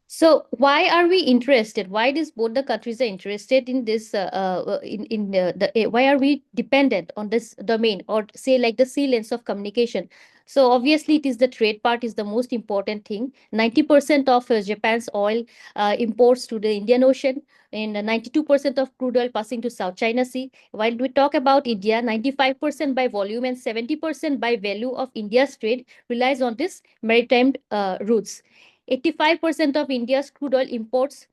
So why are we interested? Why does both the countries are interested in this? Why are we dependent on this domain, or say like the sea lanes of communication? So obviously, it is the trade part is the most important thing. 90% of Japan's oil imports to the Indian Ocean, and 92% of crude oil passing to South China Sea. While we talk about India, 95% by volume and 70% by value of India's trade relies on this maritime routes. 85% of India's crude oil imports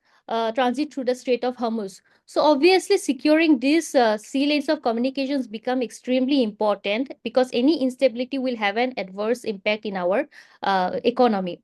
transit through the Strait of Hormuz. So obviously securing these sea lanes of communications become extremely important because any instability will have an adverse impact in our economy.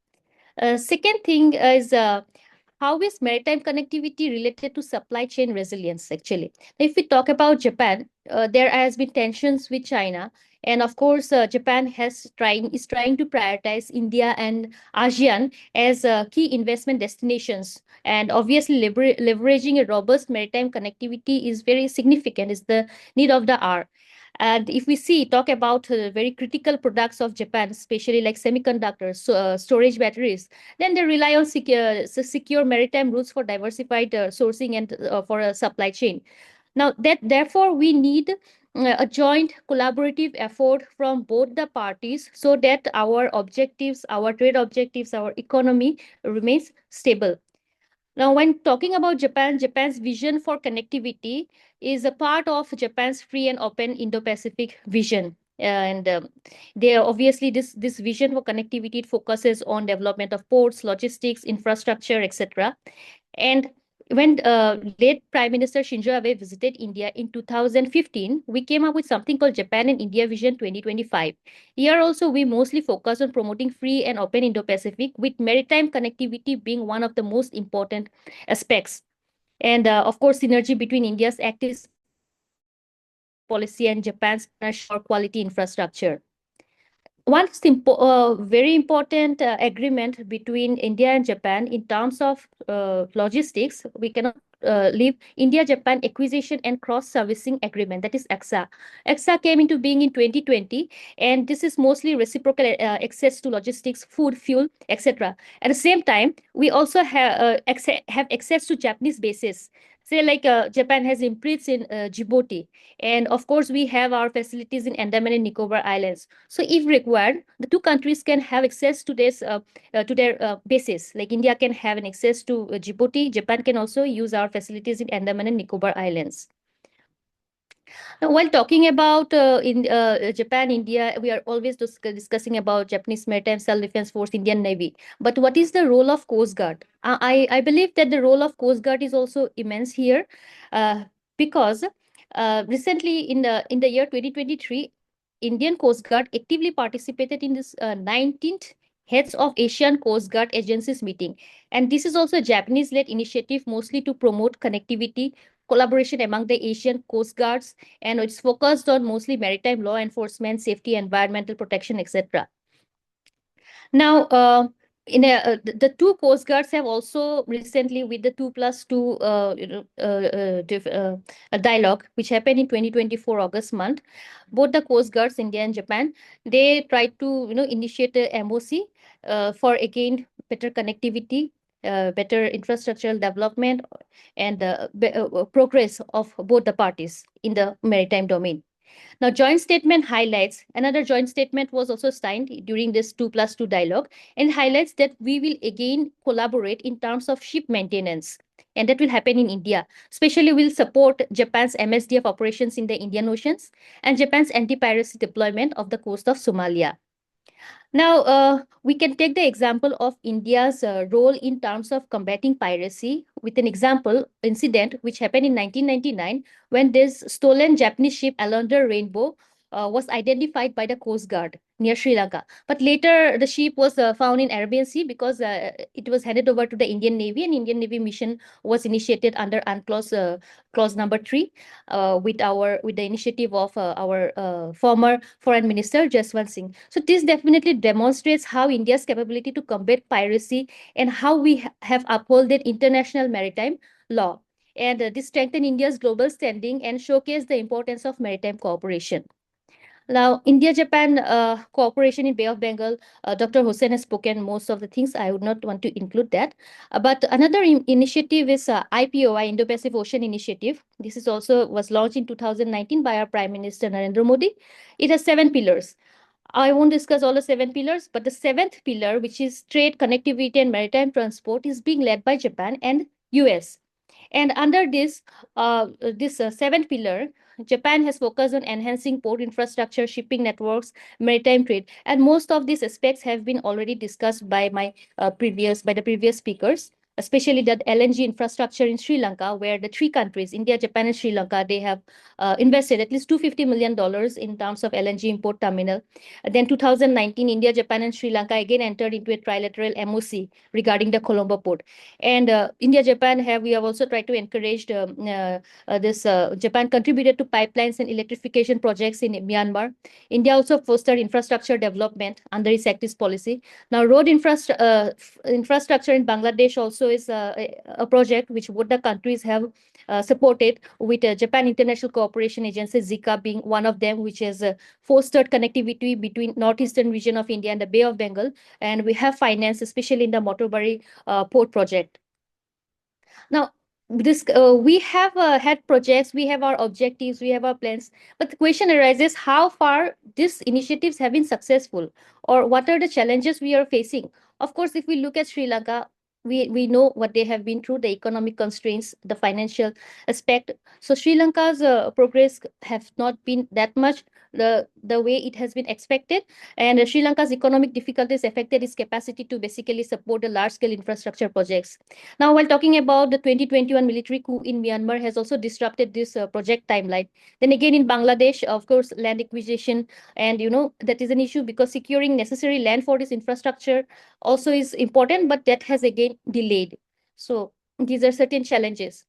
Second thing is how is maritime connectivity related to supply chain resilience, actually? If we talk about Japan, there has been tensions with China. And of course, Japan is trying to prioritize India and ASEAN as key investment destinations. And obviously, leveraging a robust maritime connectivity is very significant, is the need of the hour. And if we talk about very critical products of Japan, especially like semiconductors, storage batteries, then they rely on secure maritime routes for diversified sourcing and for a supply chain. Now, therefore, we need a joint collaborative effort from both the parties so that our objectives, our trade objectives, our economy remains stable. Now, when talking about Japan, Japan's vision for connectivity is a part of Japan's free and open Indo-Pacific vision. And they obviously this vision for connectivity focuses on development of ports, logistics, infrastructure, etc. And when late Prime Minister Shinzo Abe visited India in 2015, we came up with something called Japan and India Vision 2025. Here also, we mostly focus on promoting free and open Indo-Pacific, with maritime connectivity being one of the most important aspects. And of course, synergy between India's active policy and Japan's partnership for quality infrastructure. One very important agreement between India and Japan in terms of logistics, we cannot leave India-Japan Acquisition and Cross-Servicing Agreement, that is ACSA. ACSA came into being in 2020, and this is mostly reciprocal access to logistics, food, fuel, etc. At the same time, we also have access to Japanese bases. Say like Japan has imprints in Djibouti, and of course we have our facilities in Andaman and Nicobar Islands. So if required, the two countries can have access to this to their bases. Like India can have an access to Djibouti, Japan can also use our facilities in Andaman and Nicobar Islands. Now, while talking about in Japan, India, we are always discussing about Japanese Maritime Self-Defense Force, Indian Navy. But what is the role of Coast Guard? I believe that the role of Coast Guard is also immense here, because recently in the year 2023, Indian Coast Guard actively participated in this 19th Heads of Asian Coast Guard Agencies meeting. And this is also a Japanese-led initiative, mostly to promote connectivity, collaboration among the Asian Coast Guards, and it's focused on mostly maritime law enforcement, safety, environmental protection, etc. Now, the two Coast Guards have also recently, with the 2+2 dialogue, which happened in 2024 August month, both the Coast Guards, India and Japan, they tried to initiate a MOC for again better connectivity, better infrastructural development, and progress of both the parties in the maritime domain. Now, joint statement highlights, another joint statement was also signed during this 2+2 dialogue, and highlights that we will again collaborate in terms of ship maintenance. And that will happen in India. Especially, we'll support Japan's MSDF operations in the Indian Oceans and Japan's anti-piracy deployment of the coast of Somalia. Now, we can take the example of India's role in terms of combating piracy with an example incident which happened in 1999 when this stolen Japanese ship Alonder Rainbow was identified by the Coast Guard near Sri Lanka. But later, the ship was found in Arabian Sea because it was handed over to the Indian Navy, and Indian Navy mission was initiated under UNCLOS clause number 3 with the initiative of our former Foreign Minister Jaswant Singh. So this definitely demonstrates how India's capability to combat piracy and how we have upheld international maritime law. And this strengthened India's global standing and showcased the importance of maritime cooperation. Now, India-Japan cooperation in Bay of Bengal, Dr. Hossain has spoken most of the things. I would not want to include that. But another initiative is IPOI, Indo-Pacific Ocean Initiative. This is also was launched in 2019 by our Prime Minister Narendra Modi. It has 7 pillars. I won't discuss all the 7 pillars, but the 7th pillar, which is trade, connectivity, and maritime transport, is being led by Japan and US. And under this 7th pillar, Japan has focused on enhancing port infrastructure, shipping networks, maritime trade, and most of these aspects have been already discussed by the previous speakers, especially the LNG infrastructure in Sri Lanka, where the three countries, India, Japan, and Sri Lanka, they have invested at least $250 million in terms of LNG import terminal. Then 2019, India, Japan, and Sri Lanka again entered into a trilateral MOC regarding the Colombo port. And India, Japan we have also tried to encourage Japan contributed to pipelines and electrification projects in Myanmar. India also fostered infrastructure development under its Act East policy. Now, road infrastructure in Bangladesh also is a project which both the countries have supported, with Japan International Cooperation Agency, ZICA, being one of them, which has fostered connectivity between northeastern region of India and the Bay of Bengal. And we have financed, especially in the Motorbari port project. Now, we have had projects, we have our objectives, we have our plans, but the question arises, how far these initiatives have been successful, or what are the challenges we are facing? Of course, if we look at Sri Lanka, we know what they have been through, the economic constraints, the financial aspect. So Sri Lanka's progress have not been that much the way it has been expected, and Sri Lanka's economic difficulties affected its capacity to basically support the large-scale infrastructure projects. Now, while talking about the 2021 military coup in Myanmar has also disrupted this project timeline. Then again, in Bangladesh, of course, land acquisition, and that is an issue, because securing necessary land for this infrastructure also is important, but that has again delayed. So these are certain challenges.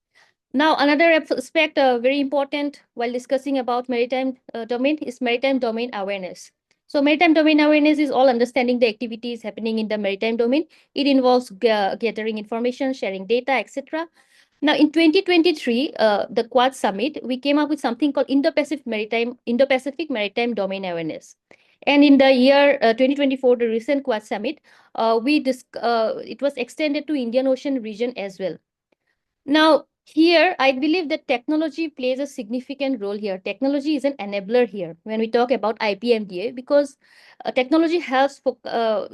Now, another aspect very important while discussing about maritime domain is maritime domain awareness. So maritime domain awareness is all understanding the activities happening in the maritime domain. It involves gathering information, sharing data, etc. Now, in 2023, the Quad Summit, we came up with something called Indo-Pacific Maritime Domain Awareness. And in the year 2024, the recent Quad Summit, it was extended to Indian Ocean region as well. Now, here, I believe that technology plays a significant role here. Technology is an enabler here when we talk about IPMDA, because technology helps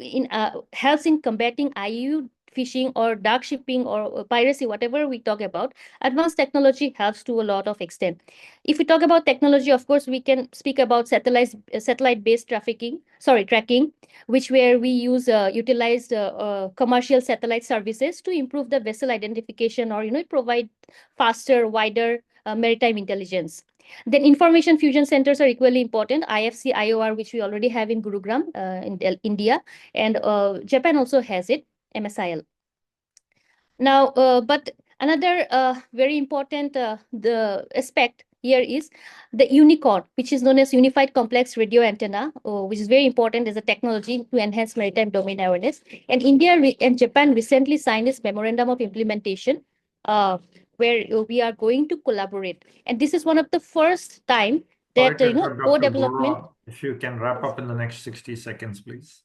in combating IUU fishing or dark shipping or piracy, whatever we talk about. Advanced technology helps to a lot of extent. If we talk about technology, of course, we can speak about satellite-based tracking, where we utilize commercial satellite services to improve the vessel identification, or provide faster, wider maritime intelligence. Then information fusion centers are equally important. IFC, IOR, which we already have in Gurugram in India, and Japan also has it, MSIL. Now, but another very important the aspect here is the UNICORN, which is known as Unified Complex Radio Antenna, which is very important as a technology to enhance maritime domain awareness. And India and Japan recently signed this memorandum of implementation, where we are going to collaborate. And this is one of the first time that co-development. Borah, if you can wrap up in the next 60 seconds, please.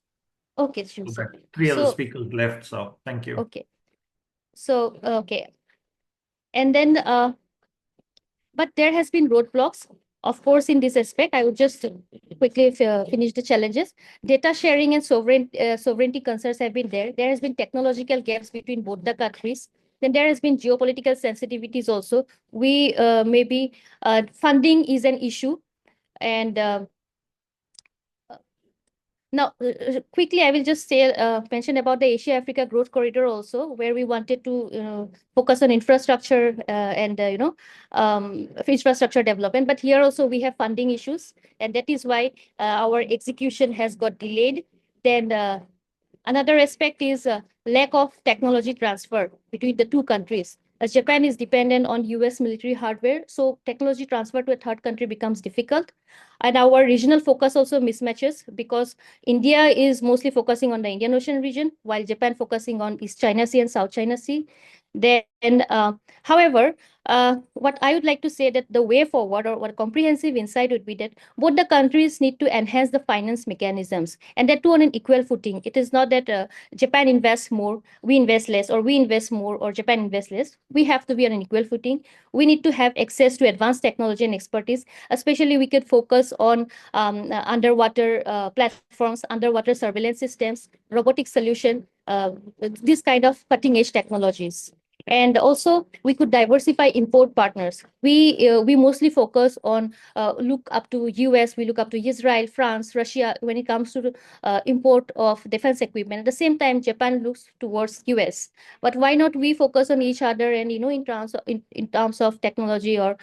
Okay, sure. So, three other speakers left, so thank you. Okay. So, okay. And then, but there has been roadblocks, of course, in this aspect. I would just quickly finish the challenges. Data sharing and sovereignty concerns have been there. There has been technological gaps between both the countries. Then there has been geopolitical sensitivities also. Maybe funding is an issue. And now, quickly, I will just mention about the Asia-Africa Growth Corridor also, where we wanted to focus on infrastructure and infrastructure development. But here also we have funding issues, and that is why our execution has got delayed. Then another aspect is lack of technology transfer between the two countries. As Japan is dependent on US military hardware, so technology transfer to a third country becomes difficult. And our regional focus also mismatches, because India is mostly focusing on the Indian Ocean region, while Japan focusing on East China Sea and South China Sea. Then, however, what I would like to say that the way forward, or what comprehensive insight would be, that both the countries need to enhance the finance mechanisms, and that too on an equal footing. It is not that Japan invests more, we invest less, or we invest more, or Japan invests less. We have to be on an equal footing. We need to have access to advanced technology and expertise. Especially, we could focus on underwater platforms, underwater surveillance systems, robotic solution, this kind of cutting-edge technologies. And also, we could diversify import partners. We mostly focus on look up to US, we look up to Israel, France, Russia when it comes to import of defense equipment. At the same time, Japan looks towards US. But why not we focus on each other and in terms of technology or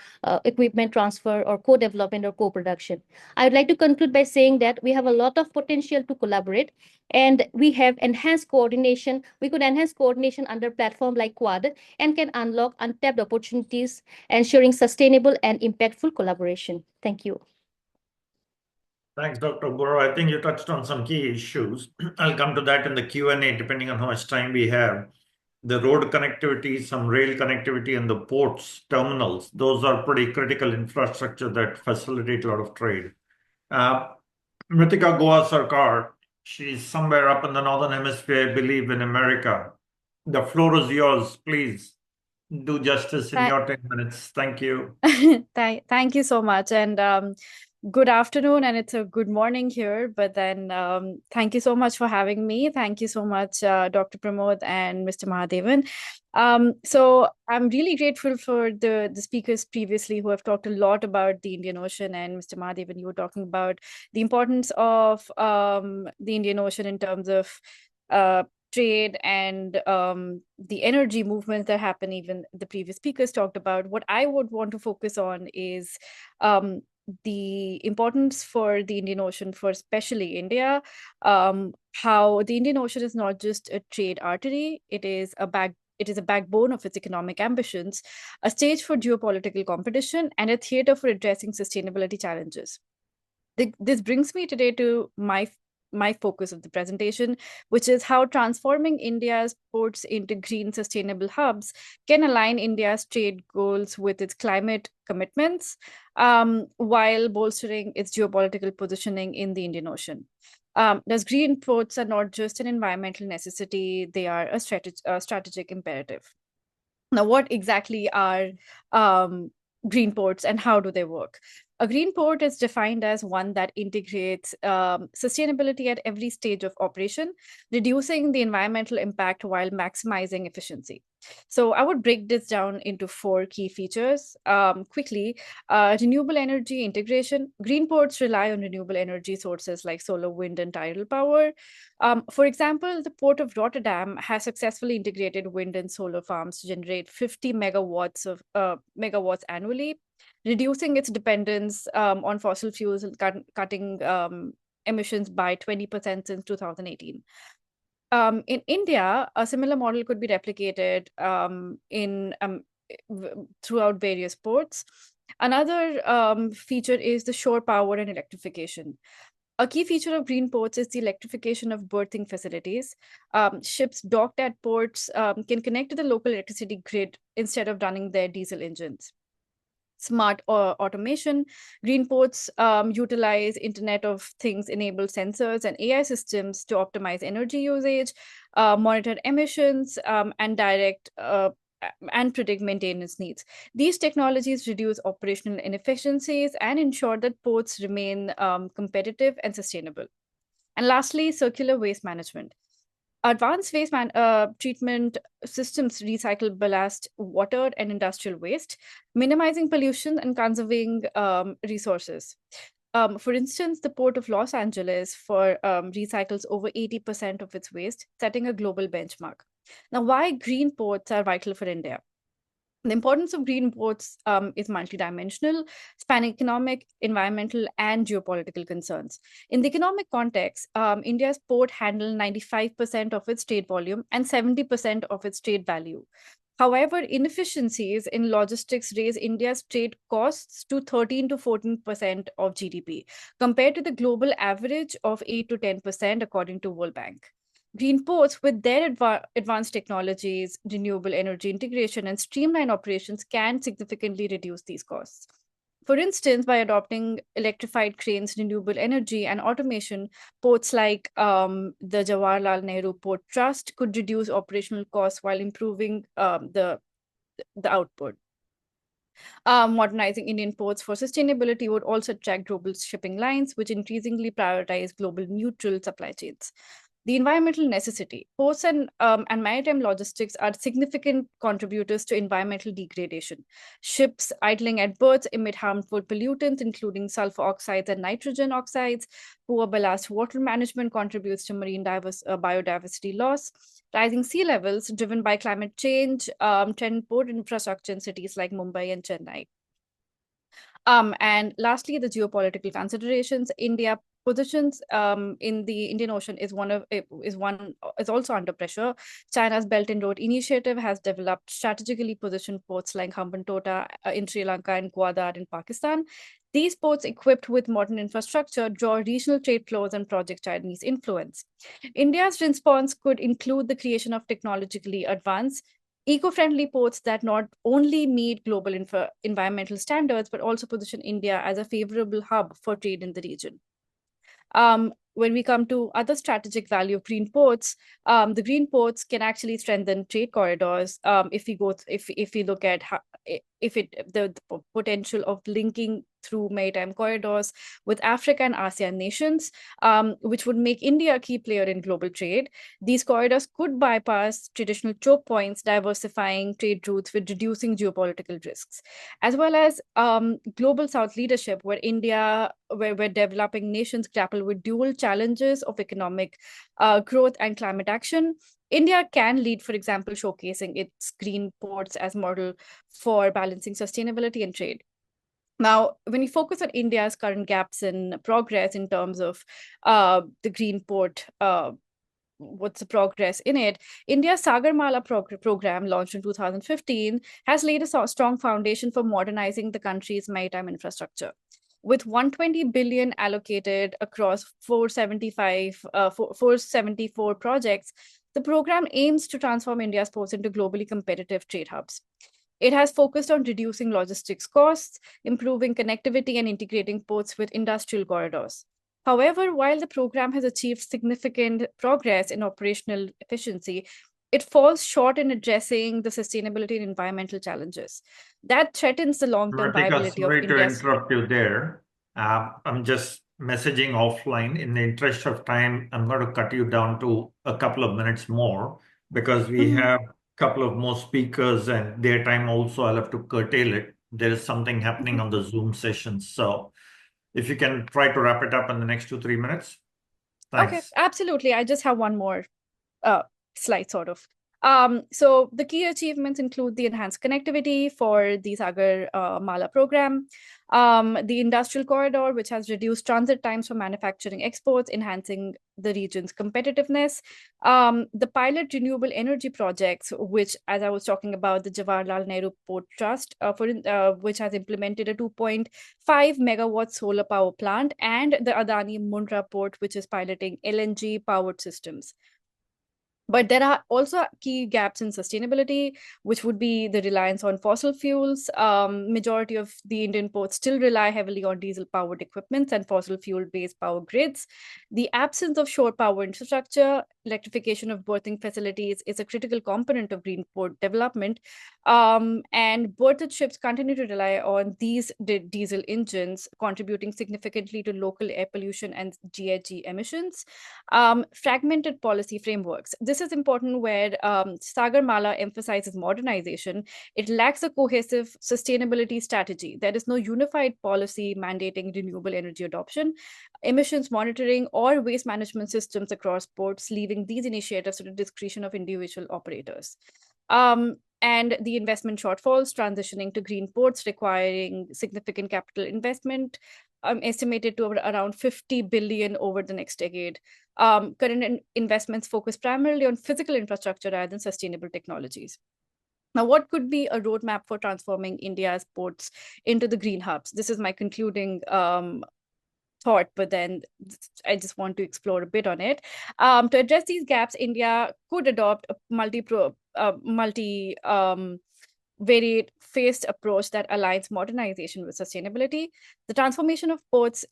equipment transfer or co-development or co-production? I would like to conclude by saying that we have a lot of potential to collaborate, and we have enhanced coordination. We could enhance coordination under platform like Quad and can unlock untapped opportunities, ensuring sustainable and impactful collaboration. Thank you. Thanks, Dr. Borah. I think you touched on some key issues. I'll come to that in the Q&A, depending on how much time we have. The road connectivity, some rail connectivity, and the ports, terminals, those are pretty critical infrastructure that facilitate a lot of trade. Mrittika Guha Sarkar, she's somewhere up in the Northern Hemisphere, I believe, in America. The floor is yours. Please do justice in your 10 minutes. Thank you. Thank you so much. And good afternoon, and it's a good morning here. But then thank you so much for having me. Thank you so much, Dr. Pramod and Mr. Mahadevan. So I'm really grateful for the speakers previously who have talked a lot about the Indian Ocean. And Mr. Mahadevan, you were talking about the importance of the Indian Ocean in terms of trade and the energy movements that happen. Even the previous speakers talked about. What I would want to focus on is the importance for the Indian Ocean, for especially India, how the Indian Ocean is not just a trade artery, it is a backbone of its economic ambitions, a stage for geopolitical competition, and a theater for addressing sustainability challenges. This brings me today to my focus of the presentation, which is how transforming India's ports into green sustainable hubs can align India's trade goals with its climate commitments, while bolstering its geopolitical positioning in the Indian Ocean. Thus, green ports are not just an environmental necessity, they are a strategic imperative. Now, what exactly are green ports and how do they work? A green port is defined as one that integrates sustainability at every stage of operation, reducing the environmental impact while maximizing efficiency. So I would break this down into 4 key features quickly. Renewable energy integration. Green ports rely on renewable energy sources like solar, wind, and tidal power. For example, the port of Rotterdam has successfully integrated wind and solar farms to generate 50 megawatts annually, reducing its dependence on fossil fuels and cutting emissions by 20% since 2018. In India, a similar model could be replicated throughout various ports. Another feature is the shore power and electrification. A key feature of green ports is the electrification of berthing facilities. Ships docked at ports can connect to the local electricity grid instead of running their diesel engines. Smart automation. Green ports utilize Internet of Things enabled sensors and AI systems to optimize energy usage, monitor emissions, and predict maintenance needs. These technologies reduce operational inefficiencies and ensure that ports remain competitive and sustainable. And lastly, circular waste management. Advanced waste treatment systems recycle ballast water and industrial waste, minimizing pollution and conserving resources. For instance, the Port of Los Angeles recycles over 80% of its waste, setting a global benchmark. Now, why green ports are vital for India? The importance of green ports is multidimensional, spanning economic, environmental, and geopolitical concerns. In the economic context, India's port handle 95% of its trade volume and 70% of its trade value. However, inefficiencies in logistics raise India's trade costs to 13 to 14% of GDP, compared to the global average of 8 to 10%, according to World Bank. Green ports, with their advanced technologies, renewable energy integration, and streamlined operations, can significantly reduce these costs. For instance, by adopting electrified cranes, renewable energy, and automation, ports like the Jawaharlal Nehru Port Trust could reduce operational costs while improving the output. Modernizing Indian ports for sustainability would also attract global shipping lines, which increasingly prioritize global neutral supply chains. The environmental necessity. Ports and maritime logistics are significant contributors to environmental degradation. Ships idling at berths emit harmful pollutants, including sulfur oxides and nitrogen oxides. Poor ballast water management contributes to marine biodiversity loss. Rising sea levels driven by climate change threaten port infrastructure in cities like Mumbai and Chennai. And lastly, the geopolitical considerations. India positions in the Indian Ocean is also under pressure. China's Belt and Road Initiative has developed strategically positioned ports like Hambantota in Sri Lanka and Gwadar in Pakistan. These ports, equipped with modern infrastructure, draw regional trade flows and project Chinese influence. India's response could include the creation of technologically advanced, eco-friendly ports that not only meet global environmental standards, but also position India as a favorable hub for trade in the region. When we come to other strategic value of green ports, the green ports can actually strengthen trade corridors. If we look at the potential of linking through maritime corridors with Africa and ASEAN nations, which would make India a key player in global trade. These corridors could bypass traditional choke points, diversifying trade routes with reducing geopolitical risks, as well as global South leadership, where developing nations grapple with dual challenges of economic growth and climate action. India can lead, for example, showcasing its green ports as model for balancing sustainability and trade. Now, when you focus on India's current gaps in progress in terms of the green port, what's the progress in it? India's Sagarmala program, launched in 2015, has laid a strong foundation for modernizing the country's maritime infrastructure. With 120 billion allocated across 474 projects, the program aims to transform India's ports into globally competitive trade hubs. It has focused on reducing logistics costs, improving connectivity, and integrating ports with industrial corridors. However, while the program has achieved significant progress in operational efficiency, it falls short in addressing the sustainability and environmental challenges that threatens the long-term viability of India's. Sorry to interrupt you there. I'm just messaging offline. In the interest of time, I'm going to cut you down to a couple of minutes more, because we have a couple of more speakers and their time also. I'll have to curtail it. There is something happening on the Zoom session. So if you can try to wrap it up in the next 2-3 minutes. Thanks. Okay, absolutely. I just have one more slide, sort of. So the key achievements include the enhanced connectivity for the Sagar-Mala program, the industrial corridor, which has reduced transit times for manufacturing exports, enhancing the region's competitiveness, the pilot renewable energy projects, which, as I was talking about, the Jawaharlal Nehru Port Trust, which has implemented a 2.5 megawatt solar power plant, and the Adani Mundra Port, which is piloting LNG powered systems. But there are also key gaps in sustainability, which would be the reliance on fossil fuels. Majority of the Indian ports still rely heavily on diesel-powered equipment and fossil fuel-based power grids. The absence of shore power infrastructure, electrification of berthing facilities is a critical component of green port development. And berthed ships continue to rely on these diesel engines, contributing significantly to local air pollution and GHG emissions. Fragmented policy frameworks. This is important, where Sagar-Mala emphasizes modernization. It lacks a cohesive sustainability strategy. There is no unified policy mandating renewable energy adoption, emissions monitoring, or waste management systems across ports, leaving these initiatives to the discretion of individual operators. And the investment shortfalls, transitioning to green ports requiring significant capital investment, estimated to around 50 billion over the next decade. Current investments focus primarily on physical infrastructure rather than sustainable technologies. Now, what could be a roadmap for transforming India's ports into the green hubs? This is my concluding thought, but then I just want to explore a bit on it. To address these gaps, India could adopt a varied phased approach that aligns modernization with sustainability. The transformation of ports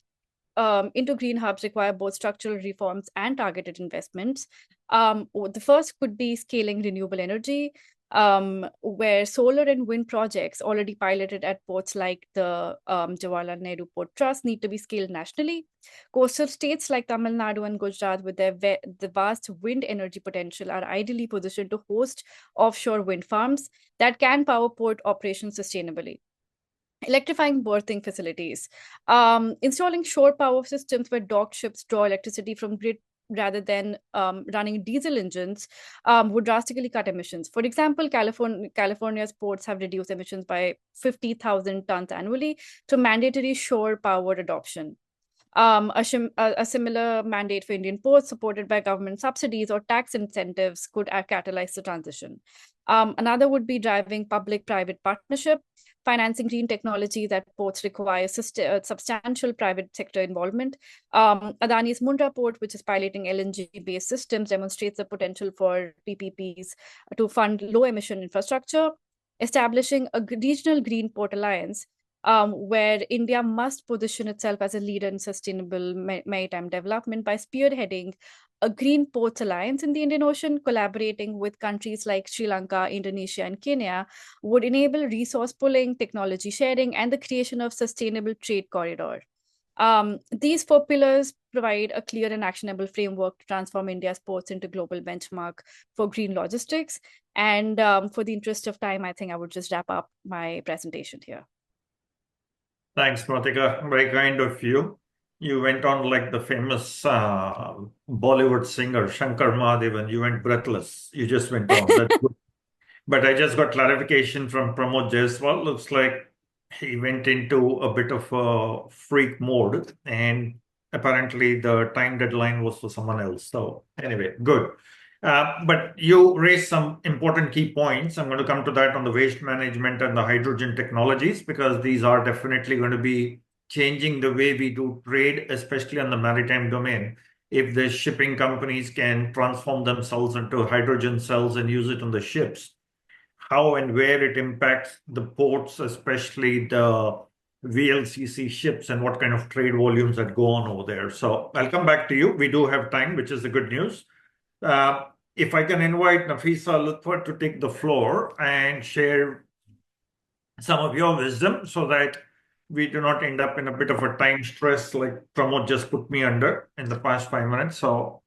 into green hubs require both structural reforms and targeted investments. The first could be scaling renewable energy. where solar and wind projects already piloted at ports like the Jawaharlal Nehru Port Trust need to be scaled nationally. Coastal states like Tamil Nadu and Gujarat, with the vast wind energy potential, are ideally positioned to host offshore wind farms that can power port operations sustainably. Electrifying berthing facilities, installing shore power systems where docked ships draw electricity from grid rather than running diesel engines would drastically cut emissions. For example, California's ports have reduced emissions by 50,000 tons annually through mandatory shore power adoption. A similar mandate for Indian ports, supported by government subsidies or tax incentives, could catalyze the transition. Another would be driving public-private partnership. Financing green technologies at ports requires substantial private sector involvement. Adani's Mundra port, which is piloting LNG-based systems, demonstrates the potential for PPPs to fund low-emission infrastructure. Establishing a regional green port alliance, where India must position itself as a leader in sustainable maritime development by spearheading a Green Ports Alliance in the Indian Ocean, collaborating with countries like Sri Lanka, Indonesia, and Kenya, would enable resource pooling, technology sharing, and the creation of sustainable trade corridor. These 4 pillars provide a clear and actionable framework to transform India's ports into global benchmark for green logistics. And for the interest of time, I think I would just wrap up my presentation here. Thanks, Mrittika. Very kind of you. You went on like the famous Bollywood singer Shankar Mahadevan. You went breathless. You just went on. That's good. But I just got clarification from Pramod Jaiswal. Looks like he went into a bit of a freak mode, and apparently the time deadline was for someone else. So anyway, good. But you raised some important key points. I'm going to come to that on the waste management and the hydrogen technologies, because these are definitely going to be changing the way we do trade, especially on the maritime domain. If the shipping companies can transform themselves into hydrogen cells and use it on the ships, how and where it impacts the ports, especially the VLCC ships, and what kind of trade volumes that go on over there. So I'll come back to you. We do have time, which is the good news. If I can invite Nafisa, Lutfa to take the floor and share some of your wisdom, so that we do not end up in a bit of a time stress like Pramod just put me under in the past 5 minutes. So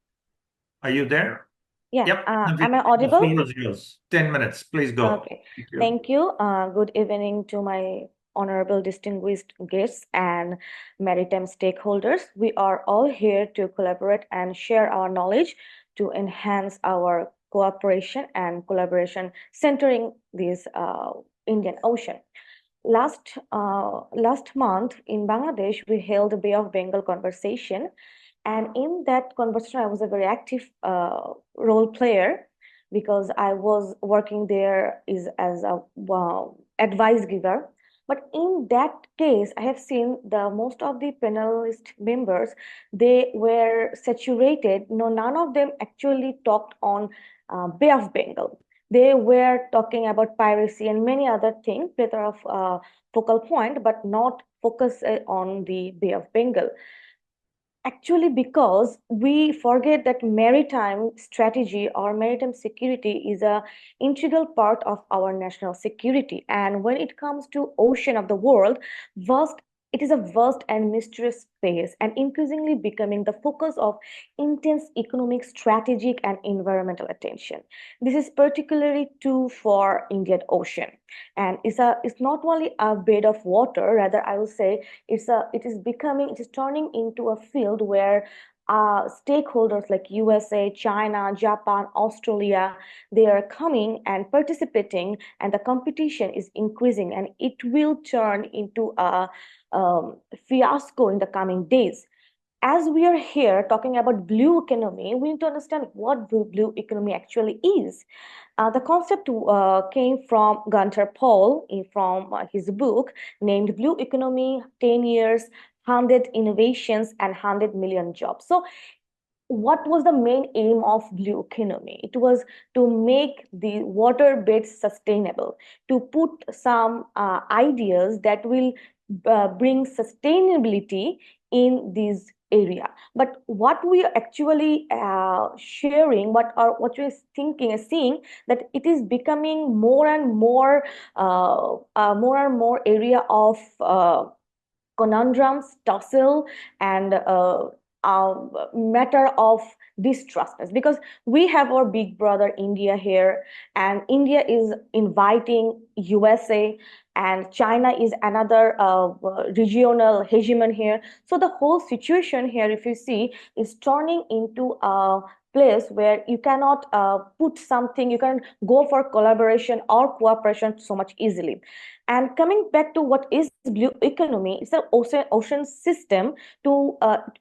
are you there? Yeah. Yep. Am I audible? The floor is yours. 10 minutes. Please go. Okay. Thank you. Good evening to my honorable distinguished guests and maritime stakeholders. We are all here to collaborate and share our knowledge to enhance our cooperation and collaboration centering this Indian Ocean. Last month in Bangladesh, we held a Bay of Bengal conversation. And in that conversation, I was a very active role player, because I was working there as a advice giver. But in that case, I have seen the most of the panelist members, they were saturated. No, none of them actually talked on Bay of Bengal. They were talking about piracy and many other things, plethora of focal point, but not focus on the Bay of Bengal. Actually, because we forget that maritime strategy or maritime security is an integral part of our national security. And when it comes to ocean of the world, it is a vast and mysterious space, and increasingly becoming the focus of intense economic, strategic, and environmental attention. This is particularly true for Indian Ocean. And it's not only a bed of water, rather I would say it is turning into a field where stakeholders like USA, China, Japan, Australia, they are coming and participating, and the competition is increasing, and it will turn into a fiasco in the coming days. As we are here talking about blue economy, we need to understand what blue economy actually is. The concept came from Gunter Paul from his book named Blue Economy, 10 Years, 100 Innovations, and 100 Million Jobs. So what was the main aim of blue economy? It was to make the waterbeds sustainable, to put some ideas that will bring sustainability in these area. But what we are actually sharing, what we're thinking and seeing, that it is becoming more and more area of conundrums, tussle, and matter of distrust, because we have our big brother India here, and India is inviting USA, and China is another regional hegemon here. So the whole situation here, if you see, is turning into a place where you cannot put something, you can go for collaboration or cooperation so much easily. And coming back to what is blue economy, it's an ocean system to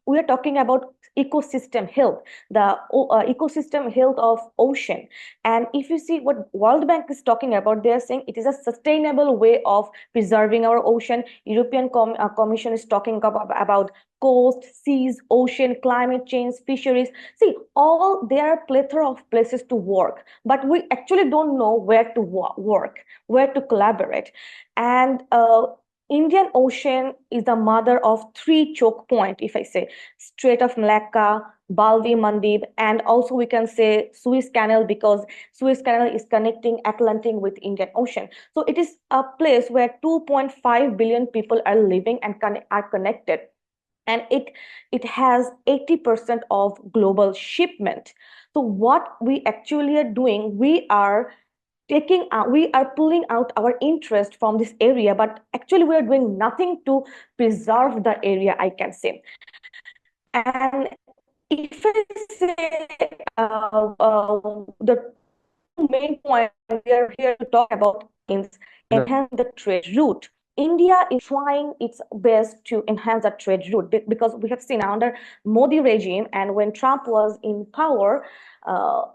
we are talking about ecosystem health, the ecosystem health of ocean. And if you see what World Bank is talking about, they are saying it is a sustainable way of preserving our ocean. European Commission is talking about coast, seas, ocean, climate change, fisheries. See, all there are a plethora of places to work, but we actually don't know where to work, where to collaborate. And Indian Ocean is the mother of three choke points, if I say Strait of Malacca, Balvi Mandib, and also we can say Suez Canal, because Suez Canal is connecting Atlantic with Indian Ocean. So it is a place where 2.5 billion people are living and are connected. And it has 80% of global shipment. So what we actually are doing, we are pulling out our interest from this area, but actually we are doing nothing to preserve the area, I can say. And if I say the two main points we are here to talk about is enhance the trade route. India is trying its best to enhance the trade route, because we have seen under Modi regime and when Trump was in power,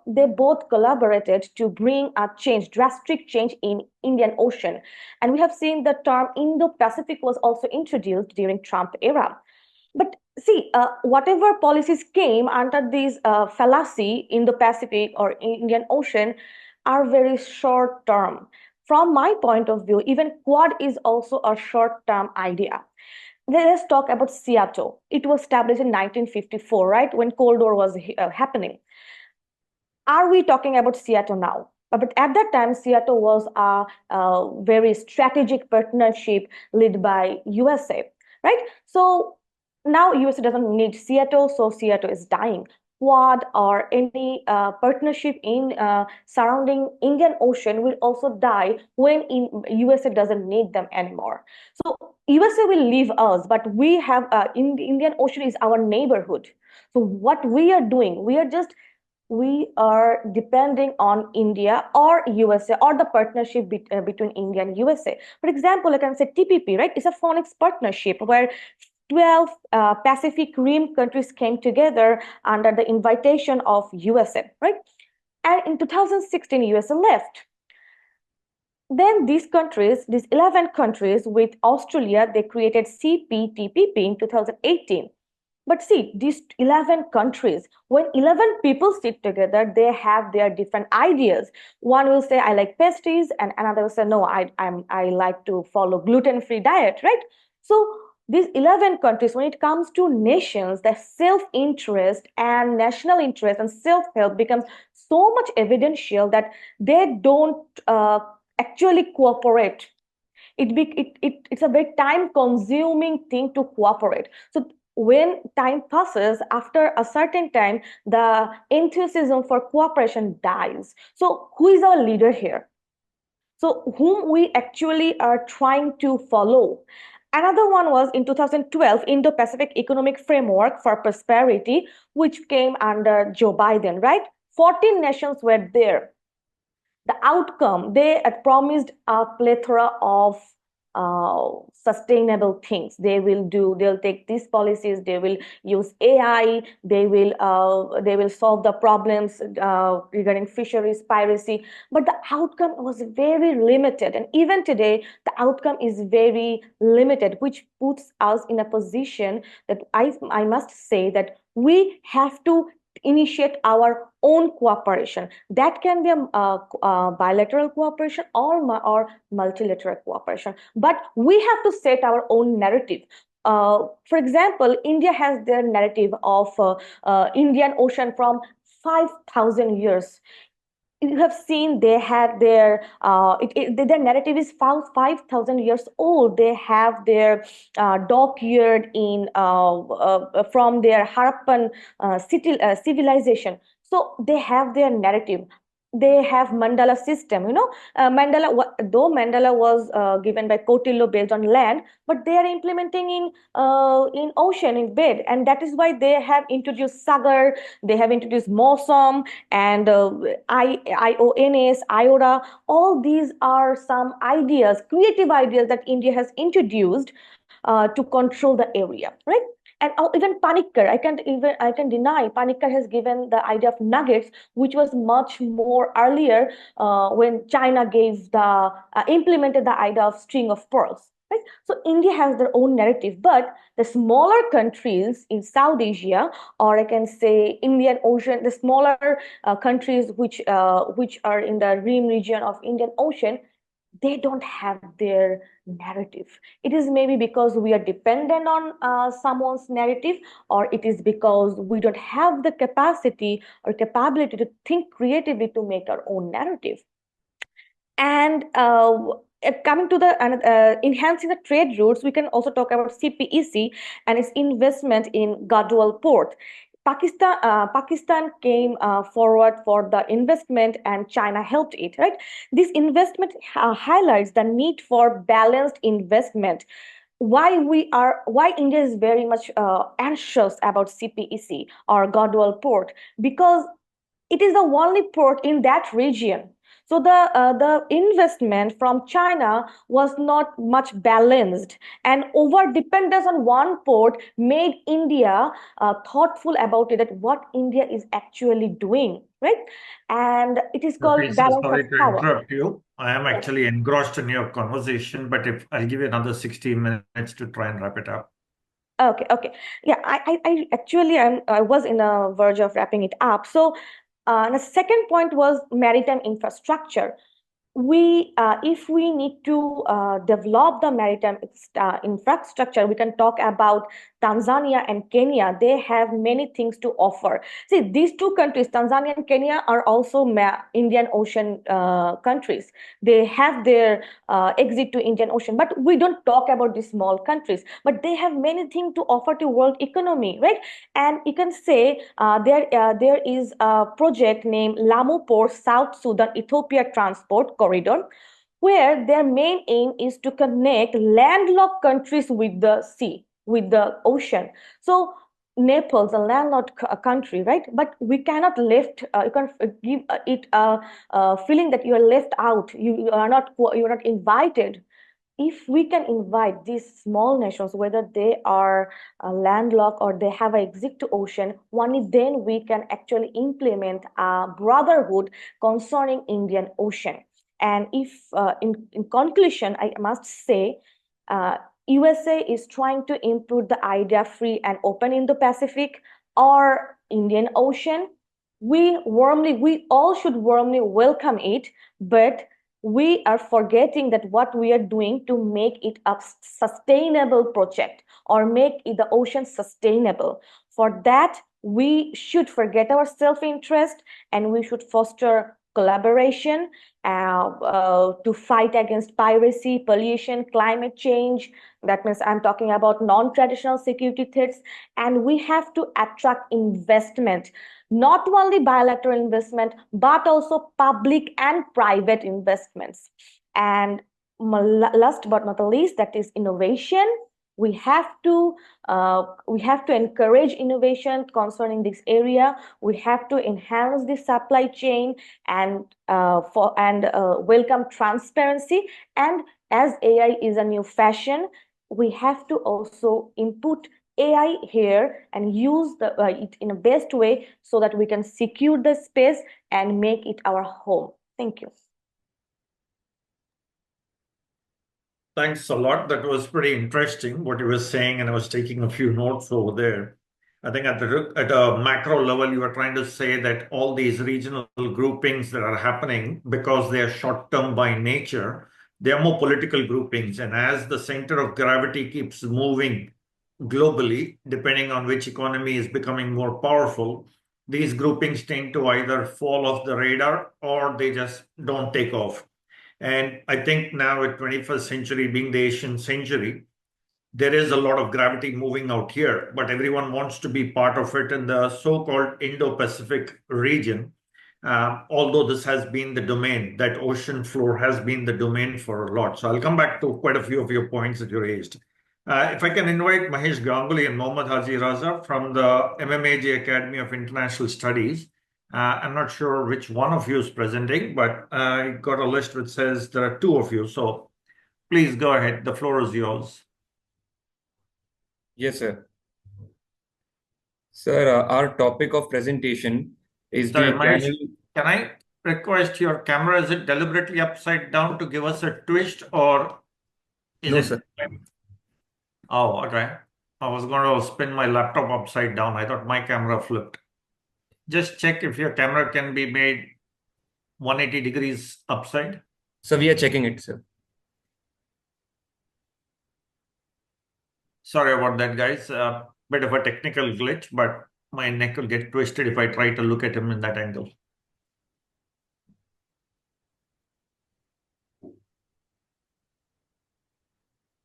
they both collaborated to bring a change, drastic change in Indian Ocean. And we have seen the term Indo-Pacific was also introduced during Trump era. But see, whatever policies came under this fallacy in the Pacific or Indian Ocean are very short term. From my point of view, even Quad is also a short term idea. Let's talk about SEATO. It was established in 1954, right, when Cold War was happening. Are we talking about SEATO now? But at that time, SEATO was a very strategic partnership led by USA, right? So now USA doesn't need SEATO, so SEATO is dying. Quad or any partnership in surrounding Indian Ocean will also die when USA doesn't need them anymore. So USA will leave us, but we have Indian Ocean is our neighborhood. So what we are doing, we are depending on India or USA or the partnership between India and USA. For example, I can say TPP, right? It's a phonics partnership where 12 Pacific Rim countries came together under the invitation of USA, right? And in 2016, USA left. Then these 11 countries with Australia, they created CPTPP in 2018. But see, these 11 countries, when 11 people sit together, they have their different ideas. One will say, I like pastries, and another will say, no, I like to follow gluten-free diet, right? So these 11 countries, when it comes to nations, the self-interest and national interest and self-help becomes so much evidential that they don't actually cooperate. It's a very time-consuming thing to cooperate. So when time passes, after a certain time, the enthusiasm for cooperation dies. So who is our leader here? So whom we actually are trying to follow? Another one was in 2012, Indo-Pacific Economic Framework for Prosperity, which came under Joe Biden, right? 14 nations were there. The outcome, they had promised a plethora of sustainable things. They'll take these policies, they will use AI, they will solve the problems regarding fisheries, piracy, but the outcome was very limited. And even today, the outcome is very limited, which puts us in a position that I must say that we have to initiate our own cooperation. That can be a bilateral cooperation or multilateral cooperation. But we have to set our own narrative. For example, India has their narrative of Indian Ocean from 5,000 years. You have seen they had their their narrative is 5,000 years old. They have their dockyard in from their Harappan civilization. So they have their narrative. They have mandala system, though mandala was given by Kautilya based on land, but they are implementing in ocean, in bed, and that is why they have introduced sagar, they have introduced mosam, and IONS, IORA. All these are some ideas, creative ideas that India has introduced to control the area, right? And even Panikkar, I can deny Panikkar has given the idea of nuggets, which was much more earlier when China gave the implemented the idea of string of pearls. Right? So India has their own narrative, but the smaller countries in South Asia, or I can say Indian Ocean, the smaller countries which are in the rim region of Indian Ocean, they don't have their narrative. It is maybe because we are dependent on someone's narrative, or it is because we don't have the capacity or capability to think creatively to make our own narrative. And coming to the enhancing the trade routes, we can also talk about CPEC and its investment in Gadwal port. Pakistan came forward for the investment, and China helped it, right? This investment highlights the need for balanced investment. Why India is very much anxious about CPEC or Gadwal port, because it is the only port in that region. So the investment from China was not much balanced, and over dependence on one port made India thoughtful about it, that what India is actually doing, right? And it is called Nafisa, balance sorry of to power. interrupt you. I am Yes. actually engrossed in your conversation, but if I'll give you another 16 minutes to try and wrap it up. Okay. Yeah, I actually I was in a verge of wrapping it up. So the second point was maritime infrastructure. If we need to develop the maritime infrastructure, we can talk about Tanzania and Kenya. They have many things to offer. See, these two countries, Tanzania and Kenya, are also Indian Ocean countries. They have their exit to Indian Ocean, but we don't talk about these small countries. But they have many things to offer to world economy, right? And you can say there is a project named Lamu Port South Sudan Ethiopia Transport Corridor, where their main aim is to connect landlocked countries with the sea, with the ocean. So Nepal's a landlocked country, right? But we cannot you can give it a feeling that you are left out. You are not invited. If we can invite these small nations, whether they are landlocked or they have an exit to ocean, only then we can actually implement a brotherhood concerning Indian Ocean. And if, in conclusion, I must say, USA is trying to improve the idea free and open Indo-Pacific or Indian Ocean. We all should warmly welcome it, but we are forgetting that what we are doing to make it a sustainable project or make the ocean sustainable. For that, we should forget our self-interest, and we should foster collaboration to fight against piracy, pollution, climate change. That means I'm talking about non-traditional security threats, and we have to attract investment, not only bilateral investment, but also public and private investments. And last but not the least, that is innovation. We have to encourage innovation concerning this area. We have to enhance the supply chain and welcome transparency. And as AI is a new fashion, we have to also input AI here and use it in a best way so that we can secure the space and make it our home. Thank you. Thanks a lot. That was pretty interesting what you were saying, and I was taking a few notes over there. I think at a macro level, you were trying to say that all these regional groupings that are happening, because they are short-term by nature, they are more political groupings. And as the center of gravity keeps moving globally, depending on which economy is becoming more powerful, these groupings tend to either fall off the radar or they just don't take off. And I think now at 21st century being the Asian century, there is a lot of gravity moving out here, but everyone wants to be part of it in the so-called Indo-Pacific region. Although this has been the domain, that ocean floor has been the domain for a lot. So I'll come back to quite a few of your points that you raised. If I can invite Mahesh Ganguly and Mohammad Haji Raza from the MMAJ Academy of International Studies. I'm not sure which one of you is presenting, but I got a list which says there are two of you. So please go ahead. The floor is yours. Yes, sir. Sir, our topic of presentation is Sorry, the Mahesh, channel. can I request your camera? Is it deliberately upside down to give us a twist, or is No, it? sir. Oh, okay. I was going to spin my laptop upside down. I thought my camera flipped. Just check if your camera can be made 180 degrees upside. So we are checking it, sir. Sorry about that, guys. Bit of a technical glitch, but my neck will get twisted if I try to look at him in that angle.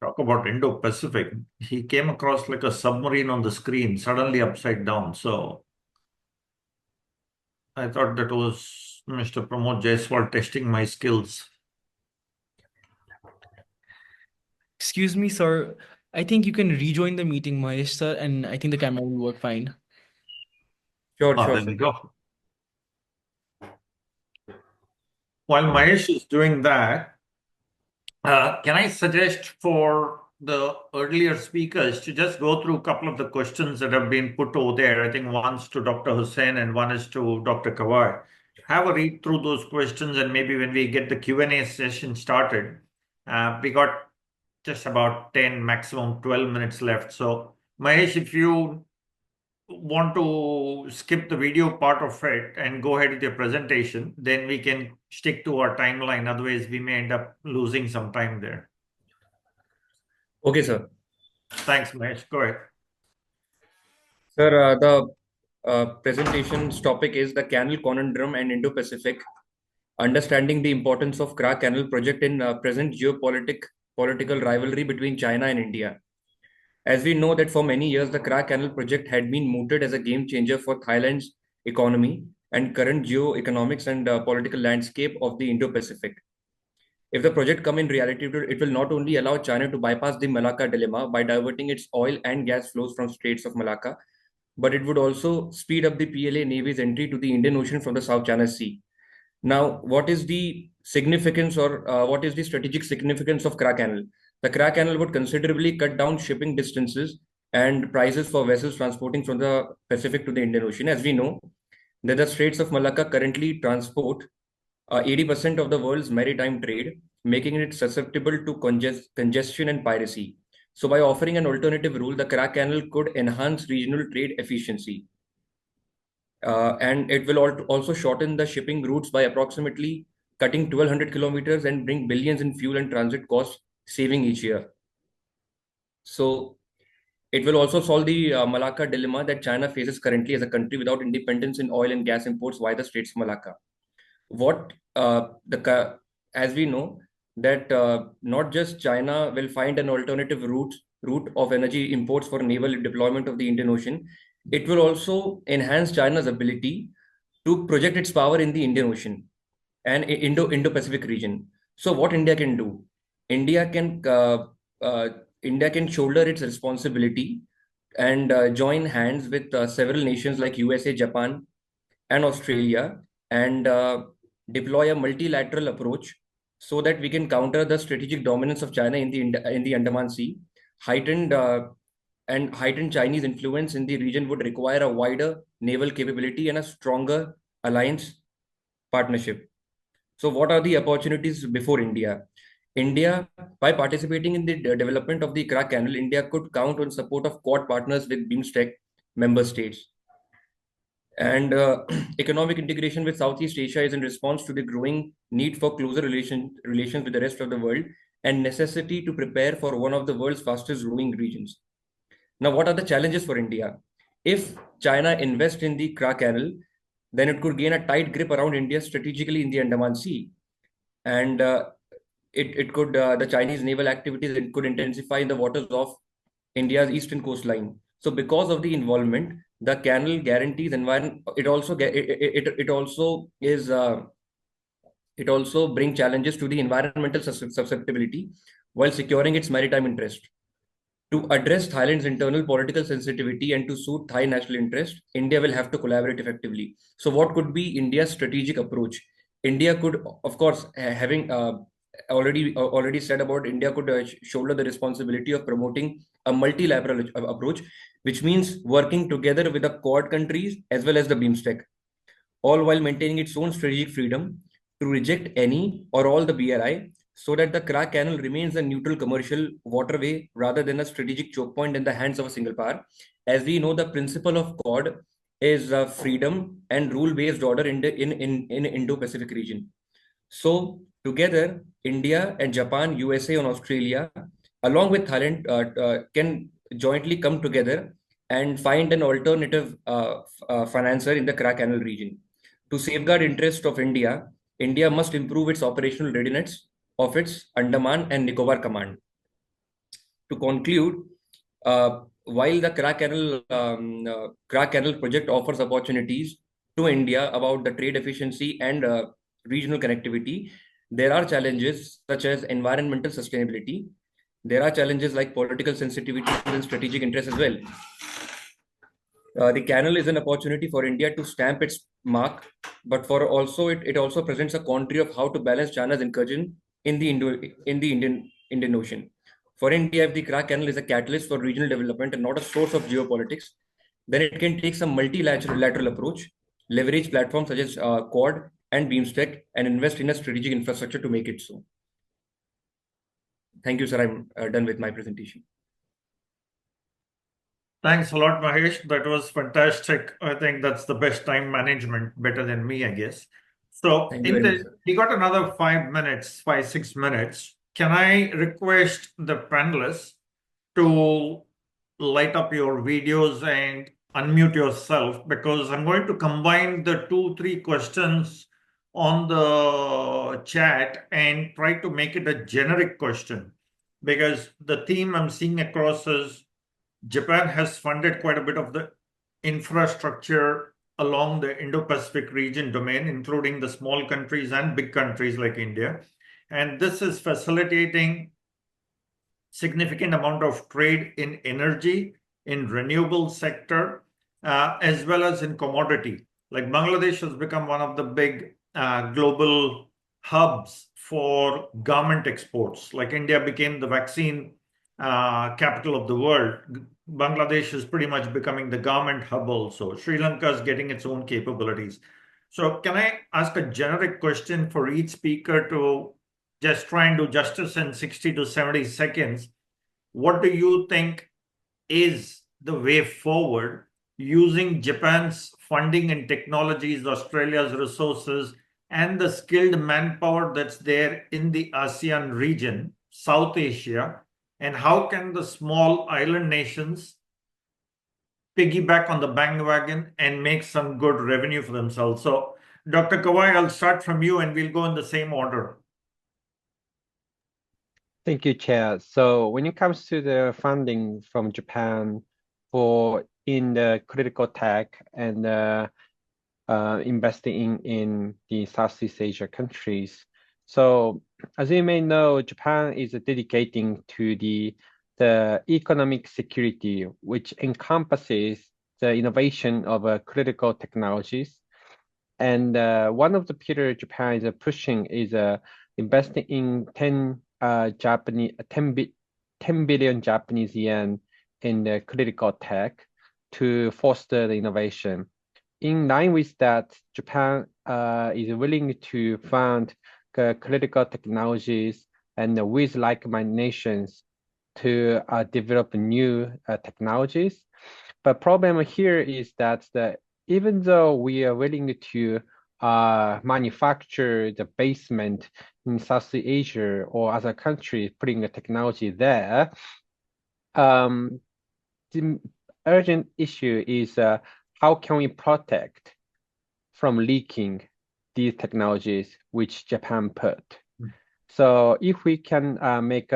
Talk about Indo-Pacific. He came across like a submarine on the screen, suddenly upside down. So I thought that was Mr. Pramod Jaiswal testing my skills. Excuse me, sir. I think you can rejoin the meeting, Mahesh, sir, and I think the camera will work fine. Sure, Ah, sure, there sir. we go. While Mahesh is doing that, can I suggest for the earlier speakers to just go through a couple of the questions that have been put over there? I think one's to Dr. Hossain and one is to Dr. Kawai. Have a read through those questions, and maybe when we get the Q&A session started, we got just about 10, maximum 12 minutes left. So Mahesh, if you want to skip the video part of it and go ahead with your presentation, then we can stick to our timeline. Otherwise, we may end up losing some time there. Okay, sir. Thanks, Mahesh. Go ahead. Sir, the presentation's topic is the Canal Conundrum and Indo-Pacific, understanding the importance of Kra Canal project in present political rivalry between China and India. As we know that for many years, the Kra Canal project had been mooted as a game changer for Thailand's economy and current geo-economics and political landscape of the Indo-Pacific. If the project come in reality, it will not only allow China to bypass the Malacca dilemma by diverting its oil and gas flows from Straits of Malacca, but it would also speed up the PLA Navy's entry to the Indian Ocean from the South China Sea. Now, what is the significance or what is the strategic significance of Kra Canal? The Kra Canal would considerably cut down shipping distances and prices for vessels transporting from the Pacific to the Indian Ocean. As we know, that the Straits of Malacca currently transport 80% of the world's maritime trade, making it susceptible to congestion and piracy. So by offering an alternative rule, the Kra Canal could enhance regional trade efficiency. And it will also shorten the shipping routes by approximately cutting 1,200 kilometers and bring billions in fuel and transit costs saving each year. So it will also solve the Malacca dilemma that China faces currently as a country without independence in oil and gas imports via the Straits of Malacca. As we know that not just China will find an alternative route of energy imports for naval deployment of the Indian Ocean, it will also enhance China's ability to project its power in the Indian Ocean and Indo-Pacific region. So what India can do? India can shoulder its responsibility and join hands with several nations like USA, Japan, and Australia, and deploy a multilateral approach so that we can counter the strategic dominance of China in the Andaman Sea. Heightened Chinese influence in the region would require a wider naval capability and a stronger alliance partnership. So what are the opportunities before India? India, by participating in the development of the Kra Canal, India could count on support of Quad partners with BIMSTEC member states. And economic integration with Southeast Asia is in response to the growing need for closer relations with the rest of the world and necessity to prepare for one of the world's fastest growing regions. Now, what are the challenges for India? If China invests in the Kra Canal, then it could gain a tight grip around India strategically in the Andaman Sea. And it could, the Chinese naval activities could intensify in the waters of India's eastern coastline. So because of the involvement, the canal guarantees environment. It also brings challenges to the environmental susceptibility while securing its maritime interest. To address Thailand's internal political sensitivity and to suit Thai national interest, India will have to collaborate effectively. So, what could be India's strategic approach? India could, of course, having already said about India could shoulder the responsibility of promoting a multilateral approach, which means working together with the Quad countries as well as the BIMSTEC, all while maintaining its own strategic freedom to reject any or all the BRI, so that the Kra Canal remains a neutral commercial waterway rather than a strategic choke point in the hands of a single power. As we know, the principle of Quad is freedom and rule-based order in Indo-Pacific region. So together, India and Japan, USA and Australia, along with Thailand, can jointly come together and find an alternative financier in the Kra Canal region. To safeguard interest of India, India must improve its operational readiness of its Andaman and Nicobar Command. To conclude, while the Kra Canal project offers opportunities to India about the trade efficiency and regional connectivity, there are challenges such as environmental sustainability. There are challenges like political sensitivity and strategic interests as well. The canal is an opportunity for India to stamp its mark, but it also presents a quandary of how to balance China's incursion in the Indian Ocean. For India, if the Kra Canal is a catalyst for regional development and not a source of geopolitics, then it can take some multilateral approach, leverage platforms such as Quad and BIMSTEC, and invest in a strategic infrastructure to make it so. Thank you, sir. I'm done with my presentation. Thanks a lot, Mahesh. That was fantastic. I think that's the best time management, better than me, I guess. So we got another 5 minutes, 6 minutes. Can I request the panelists to light up your videos and unmute yourself, because I'm going to combine the 2-3 questions on the chat and try to make it a generic question, because the theme I'm seeing across is Japan has funded quite a bit of the infrastructure along the Indo-Pacific region domain, including the small countries and big countries like India. And this is facilitating significant amount of trade in energy, in renewable sector, as well as in commodity. Like Bangladesh has become one of the big global hubs for garment exports. Like India became the vaccine capital of the world. Bangladesh is pretty much becoming the garment hub also. Sri Lanka is getting its own capabilities. So can I ask a generic question for each speaker to just try and do justice in 60 to 70 seconds? What do you think is the way forward using Japan's funding and technologies, Australia's resources, and the skilled manpower that's there in the ASEAN region, South Asia, and how can the small island nations piggyback on the bandwagon and make some good revenue for themselves? So, Dr. Kawai, I'll start from you and we'll go in the same order. Thank you, Chair. So when it comes to the funding from Japan in the critical tech and investing in the Southeast Asia countries. So as you may know, Japan is dedicating to the economic security, which encompasses the innovation of critical technologies. And one of the pillars Japan is pushing is investing in 10 billion Japanese yen in the critical tech to foster the innovation. In line with that, Japan is willing to fund critical technologies and with like-minded nations to develop new technologies. But problem here is that even though we are willing to manufacture the basement in Southeast Asia or other countries, putting the technology there, the urgent issue is how can we protect from leaking these technologies which Japan put. So if we can make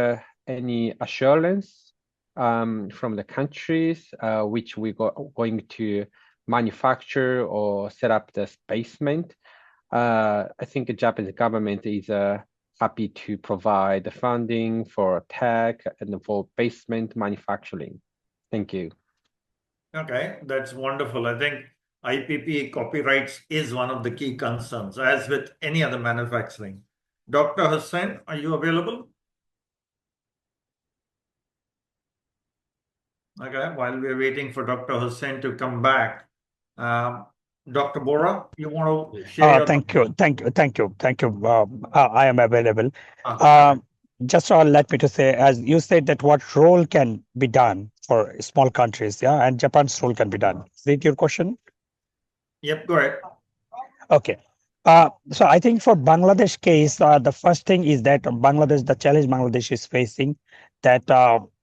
any assurance from the countries which we going to manufacture or set up the basement, I think the Japanese government is happy to provide the funding for tech and for basement manufacturing. Thank you. Okay, that's wonderful. I think IPP copyrights is one of the key concerns, as with any other manufacturing. Dr. Hossain, are you available? Okay, while we're waiting for Dr. Hossain to come back, Dr. Borah, you want to share your Thank you. I am available. okay. Just let me to say, as you said, that what role can be done for small countries, yeah, and Japan's role can be done. Is that your question? Yep, go ahead. Okay. So I think for Bangladesh case, the first thing is that the challenge Bangladesh is facing, that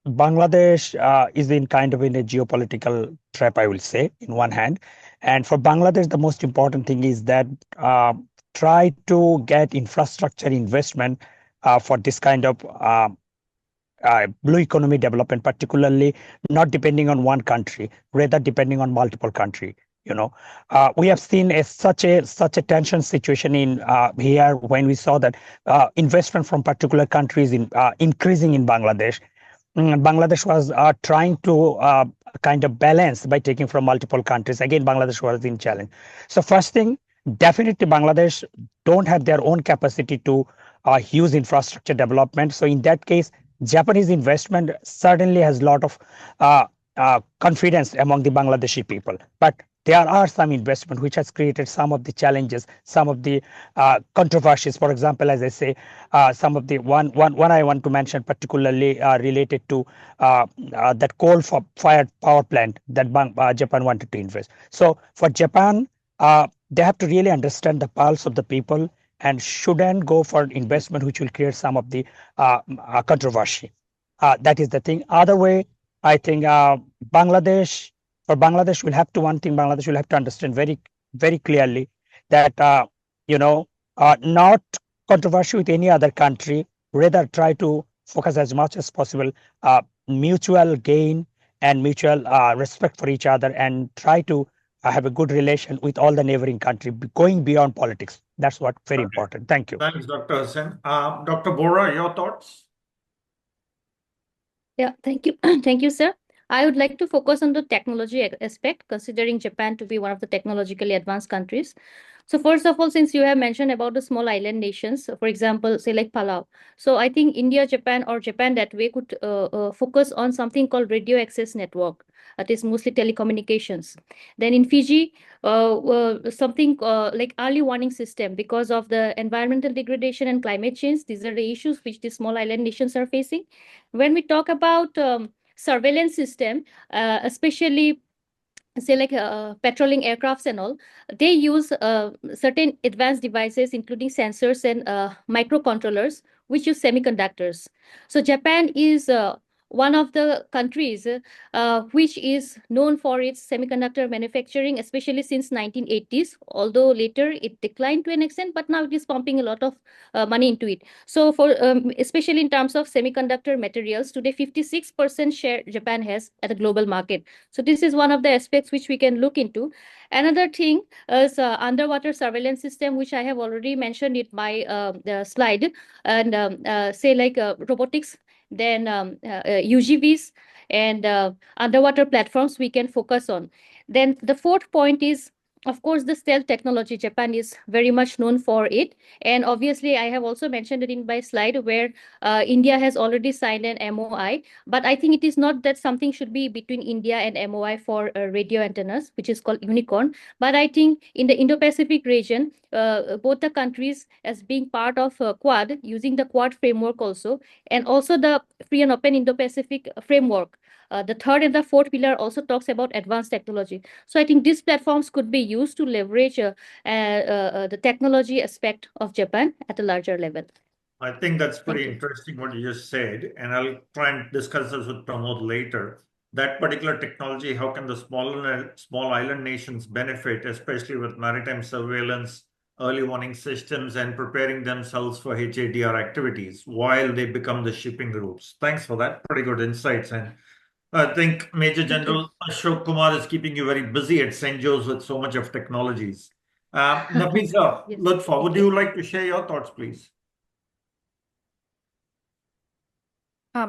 Bangladesh is in kind of in a geopolitical trap, I will say, in one hand. And for Bangladesh, the most important thing is that try to get infrastructure investment for this kind of blue economy development, particularly not depending on one country, rather depending on multiple countries. We have seen such a tension situation in here when we saw that investment from particular countries in increasing in Bangladesh. Bangladesh was trying to kind of balance by taking from multiple countries. Again, Bangladesh was in challenge. So first thing, definitely Bangladesh don't have their own capacity to use infrastructure development. So in that case, Japanese investment certainly has a lot of confidence among the Bangladeshi people. But there are some investment which has created some of the challenges, some of the controversies. For example, as I say, some of the one I want to mention particularly related to that coal-fired power plant that Japan wanted to invest. So for Japan, they have to really understand the pulse of the people and shouldn't go for investment which will create some of the controversy. That is the thing. Other way, I think Bangladesh will have to Bangladesh will have to understand very, very clearly that not controversy with any other country, rather try to focus as much as possible mutual gain and mutual respect for each other, and try to have a good relation with all the neighboring country, going beyond politics. That's what very important. Thank you. Thanks, Dr. Hossain. Dr. Borah, your thoughts? Yeah, thank you. Thank you, sir. I would like to focus on the technology aspect, considering Japan to be one of the technologically advanced countries. So first of all, since you have mentioned about the small island nations, for example, say like Palau. So I think India, Japan, or Japan that way could focus on something called radio access network. That is mostly telecommunications. Then in Fiji, something like early warning system because of the environmental degradation and climate change. These are the issues which the small island nations are facing. When we talk about surveillance system, especially say like patrolling aircrafts and all, they use certain advanced devices including sensors and microcontrollers which use semiconductors. So Japan is one of the countries which is known for its semiconductor manufacturing, especially since 1980s, although later it declined to an extent, but now it is pumping a lot of money into it. So for especially in terms of semiconductor materials, today 56% share Japan has at the global market. So this is one of the aspects which we can look into. Another thing is underwater surveillance system, which I have already mentioned in my slide, and say like robotics, then UGVs and underwater platforms we can focus on. Then the fourth point is, of course, the stealth technology. Japan is very much known for it. And obviously, I have also mentioned it in my slide where India has already signed an MOI. But I think it is not that something should be between India and MOI for radio antennas, which is called Unicorn. But I think in the Indo-Pacific region, both the countries as being part of Quad, using the Quad framework also, and also the Free and Open Indo-Pacific framework. The third and the fourth pillar also talks about advanced technology. So I think these platforms could be used to leverage the technology aspect of Japan at a larger level. I think that's pretty interesting what you just said, and I'll try and discuss this with Pramod later. that particular technology, how can the small island nations benefit, especially with maritime surveillance, early warning systems, and preparing themselves for HADR activities while they become the shipping routes? Thanks for that. Pretty good insights. And I think Major General Ashok Kumar is keeping you very busy at St. Joe's with so much of technologies. Nafisa, Yes, Lutfa, would thank you. you like to share your thoughts, please?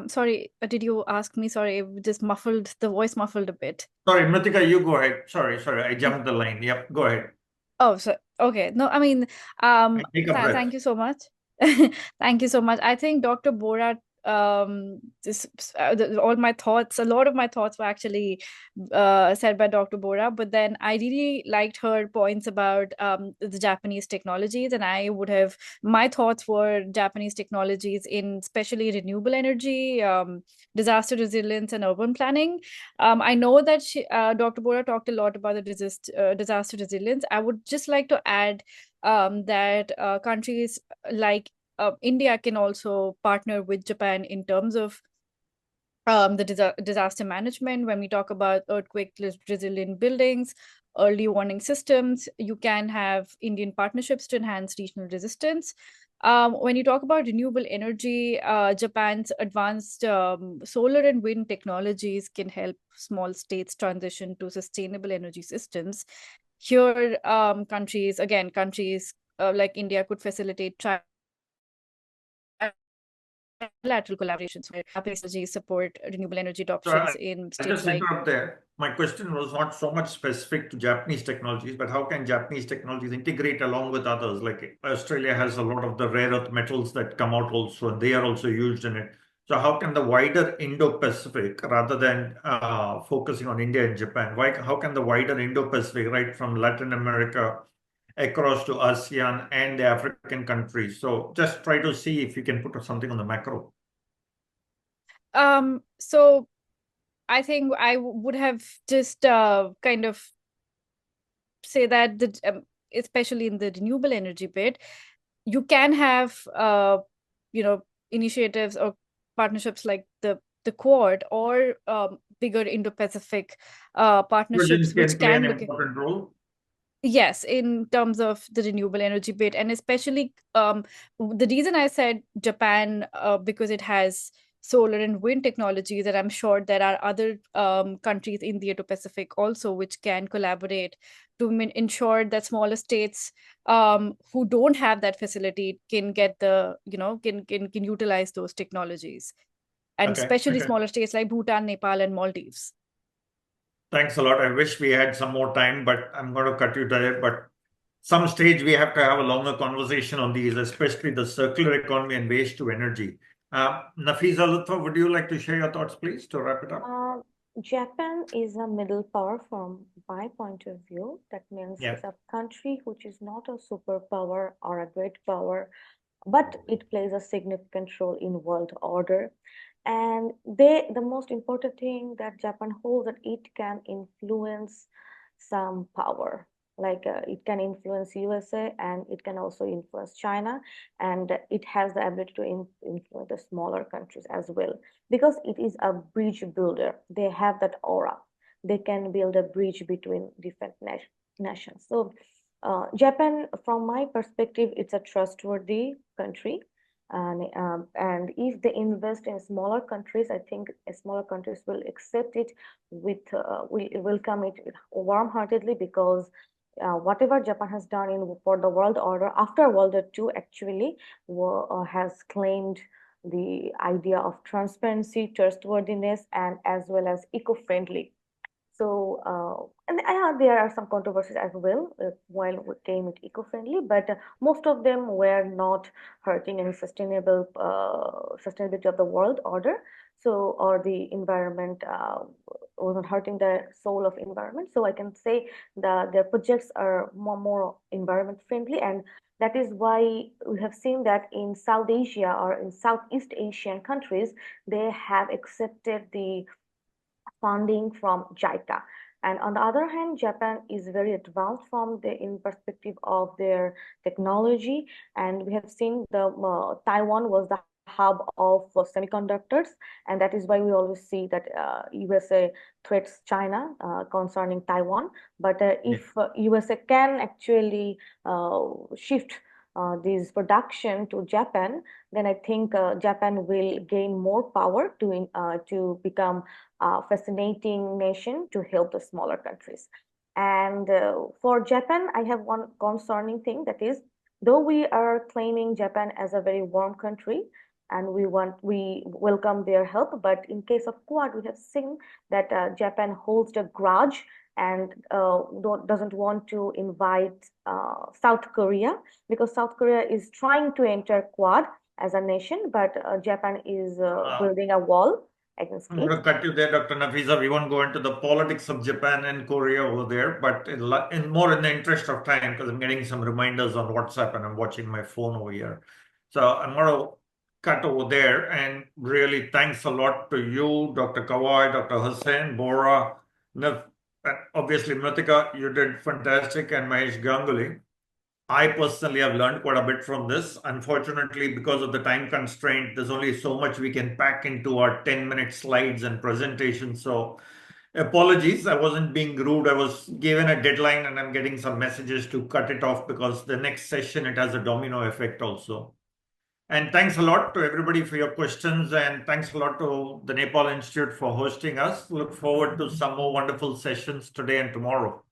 Sorry, did you ask me? Sorry, just muffled, the voice muffled a bit. Sorry, Mrittika, you go ahead. Sorry, I jumped the line. Yep, go ahead. Oh, so okay. No, I mean, Take a breath. thank you so much. Thank you so much. I think Dr. Borah, all my thoughts, a lot of my thoughts were actually said by Dr. Borah, but then I really liked her points about the Japanese technologies, and my thoughts were Japanese technologies in especially renewable energy, disaster resilience, and urban planning. I know that Dr. Borah talked a lot about the disaster resilience. I would just like to add that countries like India can also partner with Japan in terms of the disaster management. When we talk about earthquake resilient buildings, early warning systems, you can have Indian partnerships to enhance regional resistance. When you talk about renewable energy, Japan's advanced solar and wind technologies can help small states transition to sustainable energy systems. Here, countries like India could facilitate bilateral collaborations where technology support renewable energy adoptions in I states just like. interrupt there. My question was not so much specific to Japanese technologies, but how can Japanese technologies integrate along with others? Like Australia has a lot of the rare earth metals that come out also, and they are also used in it. So how can the wider Indo-Pacific, rather than focusing on India and Japan, how can the wider Indo-Pacific, right from Latin America across to ASEAN and the African countries? So just try to see if you can put something on the macro. So I think I would have just kind of say that especially in the renewable energy bit, you can have initiatives or partnerships like the Quad or bigger Indo-Pacific partnerships, which play can an look. important role. Yes, in terms of the renewable energy bit, and especially the reason I said Japan because it has solar and wind technology, that I'm sure there are other countries in the Indo-Pacific also which can collaborate to ensure that smaller states who don't have that facility can get can utilize those technologies, and especially smaller states like Bhutan, Nepal, and Maldives. Thanks a lot. I wish we had some more time, but I'm going to cut you there. But some stage we have to have a longer conversation on these, especially the circular economy and waste to energy. Nafisa, Lutfa, would you like to share your thoughts, please, to wrap it up? Japan is a middle power from my point of view. That means Yeah. it's a country which is not a superpower or a great power, but it plays a significant role in world order. And the most important thing that Japan holds, that it can influence some power. Like it can influence USA and it can also influence China, and it has the ability to influence the smaller countries as well, because it is a bridge builder. They have that aura. They can build a bridge between different nations. So Japan, from my perspective, it's a trustworthy country. And if they invest in smaller countries, I think smaller countries will accept it will welcome it warm-heartedly, because whatever Japan has done for the world order after World War II actually has claimed the idea of transparency, trustworthiness, and as well as eco-friendly. So, and there are some controversies as well while we came with eco-friendly, but most of them were not hurting any sustainability of the world order. So, or the environment was not hurting the soul of environment. So I can say that their projects are more environment friendly, and that is why we have seen that in South Asia or in Southeast Asian countries, they have accepted the funding from JICA. And on the other hand, Japan is very advanced in perspective of their technology. And we have seen Taiwan was the hub of semiconductors, and that is why we always see that USA threats China concerning Taiwan. But if USA can actually shift this production to Japan, then I think Japan will gain more power to become a fascinating nation to help the smaller countries. And for Japan, I have one concerning thing, that is, though we are claiming Japan as a very warm country and we welcome their help, but in case of Quad, we have seen that Japan holds a grudge and doesn't want to invite South Korea, because South Korea is trying to enter Quad as a nation, but Japan is building a wall against I'm it. going to cut you there, Dr. Nafisa. We won't go into the politics of Japan and Korea over there, but more in the interest of time, because I'm getting some reminders on WhatsApp and I'm watching my phone over here. So I'm going to cut over there, and really thanks a lot to you, Dr. Kawai, Dr. Hossain, Borah, obviously Mrittika, you did fantastic, and Mahesh, Ganguly. I personally have learned quite a bit from this. Unfortunately, because of the time constraint, there's only so much we can pack into our 10-minute slides and presentation. So apologies, I wasn't being rude. I was given a deadline and I'm getting some messages to cut it off, because the next session, it has a domino effect also. And thanks a lot to everybody for your questions, and thanks a lot to the Nepal Institute for hosting us. Look forward to some more wonderful sessions today and tomorrow.